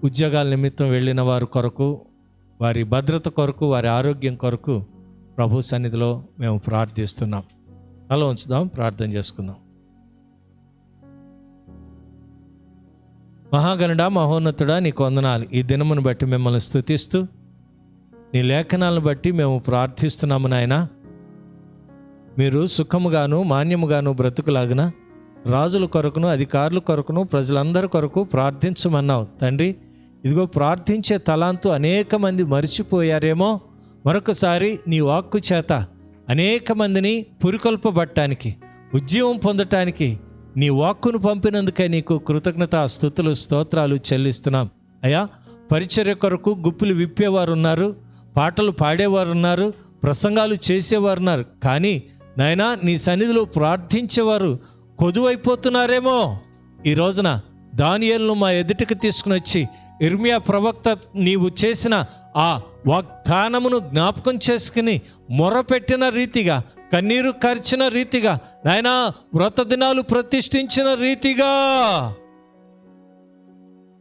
ఉద్యోగాల నిమిత్తం వెళ్ళిన వారి కొరకు, వారి భద్రత కొరకు, వారి ఆరోగ్యం కొరకు ప్రభు సన్నిధిలో మేము ప్రార్థిస్తున్నాం. అలా ఉంచుదాం, ప్రార్థన చేసుకుందాం. మహాగణుడా, మహోన్నతుడా, నీకు వందనాలు. ఈ దినమును బట్టి మిమ్మల్ని స్తుతిస్తూ నీ లేఖనాలను బట్టి మేము ప్రార్థిస్తున్నాము నాయనా. మీరు సుఖముగాను మాన్యముగాను బ్రతుకులాగున రాజుల కొరకును అధికారుల కొరకును ప్రజలందరి కొరకు ప్రార్థించమన్నావు తండ్రి. ఇదిగో ప్రార్థించే తలాంతు అనేక మంది మరిచిపోయారేమో. మరొకసారి నీ వాక్కు చేత అనేక మందిని పురికొల్పబట్టానికి, ఉజ్జీవం పొందటానికి నీ వాక్కును పంపినందుకే నీకు కృతజ్ఞత స్తుతులు స్తోత్రాలు చెల్లిస్తున్నాం అయ్యా. పరిచర్య కొరకు గుప్పులు విప్పేవారు ఉన్నారు, పాటలు పాడేవారు ఉన్నారు, ప్రసంగాలు చేసేవారు ఉన్నారు. కానీ నాయనా, నీ సన్నిధిలో ప్రార్థించేవారు కొదువైపోతున్నారేమో. ఈ రోజున దానియేలును మా ఎదుటికి తీసుకుని వచ్చి ఇర్మియా ప్రవక్త నీవు చేసిన ఆ వాగ్దానమును జ్ఞాపకం చేసుకుని మొరపెట్టిన రీతిగా, కన్నీరు కార్చిన రీతిగా, నాయనా వ్రత దినాలు ప్రతిష్ఠించిన రీతిగా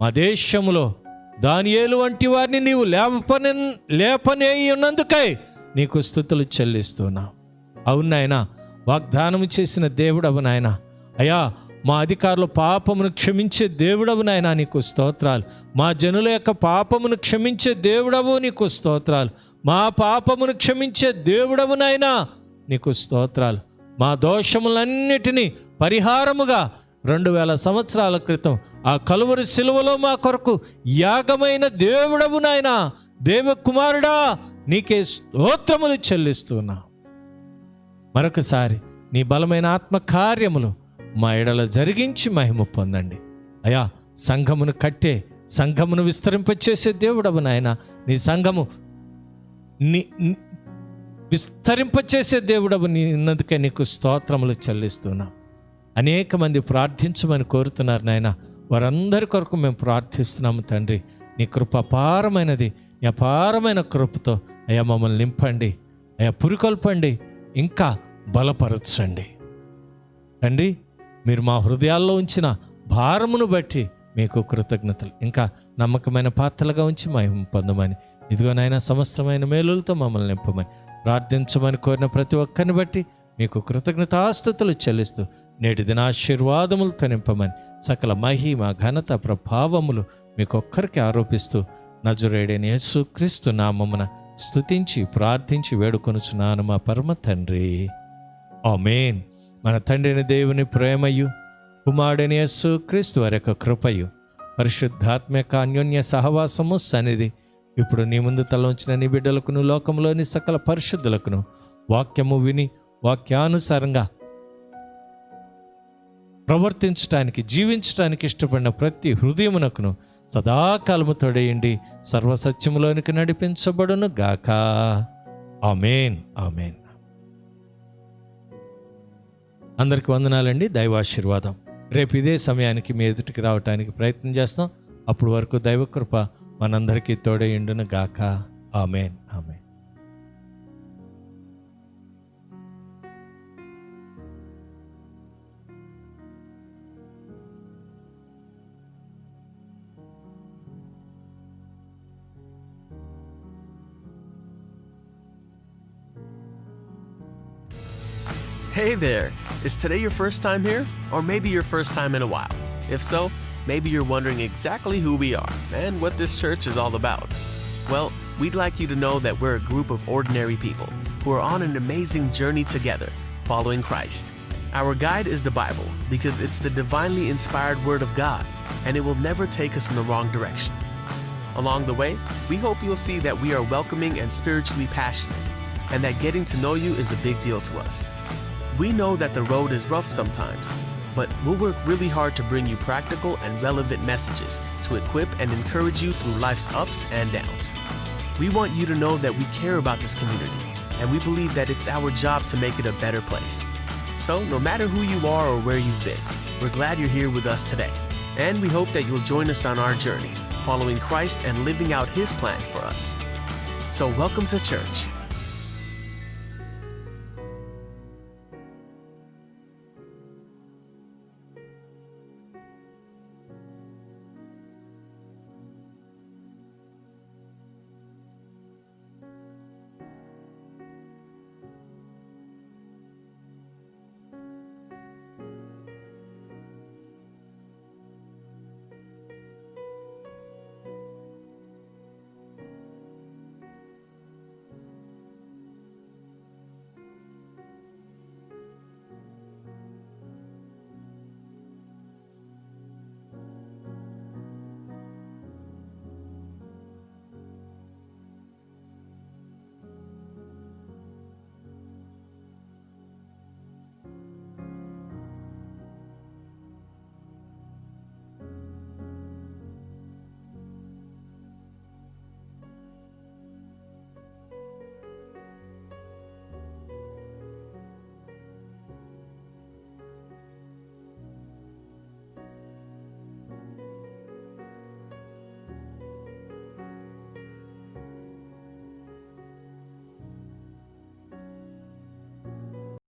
మా దేశంలో దానియేలు వంటి వారిని నీవు లేపనేయి ఉన్నందుకై నీకు స్తుతులు చెల్లిస్తున్నా. అవును నాయనా, వాగ్దానం చేసిన దేవుడవు నాయన. అయ్యా, మా అధికారుల పాపమును క్షమించే దేవుడవు నాయన, నీకు స్తోత్రాలు. మా జనుల యొక్క పాపమును క్షమించే దేవుడవు, నీకు స్తోత్రాలు. మా పాపమును క్షమించే దేవుడవు నాయనా, నీకు స్తోత్రాలు. మా దోషములన్నిటినీ పరిహారముగా 2000 సంవత్సరాల క్రితం ఆ కలువరి శిలువలో మా కొరకు యాగమైన దేవుడవు నాయనా, దేవకుమారుడా, నీకే స్తోత్రములు చెల్లిస్తున్నా. మరొకసారి నీ బలమైన ఆత్మ కార్యములు మా ఎడల జరిగించి మహిమ పొందండి. అయా, సంఘమును కట్టే, సంఘమును విస్తరింపచేసే దేవుడవు నాయన. నీ సంఘము విస్తరింపచేసే దేవుడవు ఉన్నందుకే నీకు స్తోత్రములు చెల్లిస్తున్నా. అనేక మంది ప్రార్థించమని కోరుతున్నారు నాయన. వారందరి కొరకు మేము ప్రార్థిస్తున్నాము తండ్రి. నీ కృప అపారమైనది. నీ అపారమైన కృపతో అయ్యా మమ్మల్ని నింపండి, అయ్యా పురికొల్పండి, ఇంకా బలపరచండి తండ్రి. మీరు మా హృదయాల్లో ఉంచిన భారమును బట్టి మీకు కృతజ్ఞతలు. ఇంకా నమ్మకమైన పాత్రలుగా ఉంచి మహిమ పొందమని, ఇదిగోనైనా సమస్తమైన మేలులతో మమ్మల్ని నింపమని ప్రార్థించమని కోరిన ప్రతి ఒక్కరిని బట్టి మీకు కృతజ్ఞతాస్తుతులు చెల్లిస్తూ నేటి దినాశీర్వాదములతో నింపమని, సకల మహిమ ఘనత ప్రభావములు మీకు ఒక్కరికి ఆరోపిస్తూ నజరేయుడైన యేసుక్రీస్తు నామమున స్తుతించి ప్రార్థించి వేడుకొనుచున్నాను మా పరమ తండ్రి, ఆమేన్. మన తండ్రిని దేవుని ప్రేమయు, కుమారుడైన యేసుక్రీస్తు వారి యొక్క కృపయు, పరిశుద్ధాత్మ యొక్క అన్యోన్య సహవాసము సన్నిధి ఇప్పుడు నీ ముందు తలంచిన నీ బిడ్డలకును, లోకంలోని సకల పరిశుద్ధులకును, వాక్యము విని వాక్యానుసారంగా ప్రవర్తించటానికి, జీవించటానికి ఇష్టపడిన ప్రతి హృదయమునకును సదాకాలము తోడేయండి, సర్వసత్యములోనికి నడిపించబడును గాక. ఆమేన్, ఆమేన్. అందరికి వందనాలండి. దైవాశీర్వాదం. రేపు ఇదే సమయానికి మీ ఎదుటికి రావటానికి ప్రయత్నం చేస్తాం. అప్పటి వరకు దైవకృప మనందరికీ తోడేయుండును గాక. ఆమేన్, ఆమేన్. Hey there! Is today your first time here? Or maybe your first time in a while? If so, maybe you're wondering exactly who we are and what this church is all about. Well, we'd like you to know that we're a group of ordinary people who are on an amazing journey together, following Christ. Our guide is the Bible because it's the divinely inspired Word of God, and it will never take us in the wrong direction. Along the way, we hope you'll see that we are welcoming and spiritually passionate, and that getting to know you is a big deal to us. We know that the road is rough sometimes, but we'll work really hard to bring you practical and relevant messages to equip and encourage you through life's ups and downs. We want you to know that we care about this community, and we believe that it's our job to make it a better place. So, no matter who you are or where you've been, we're glad you're here with us today, and we hope that you'll join us on our journey, following Christ and living out His plan for us. So, welcome to church.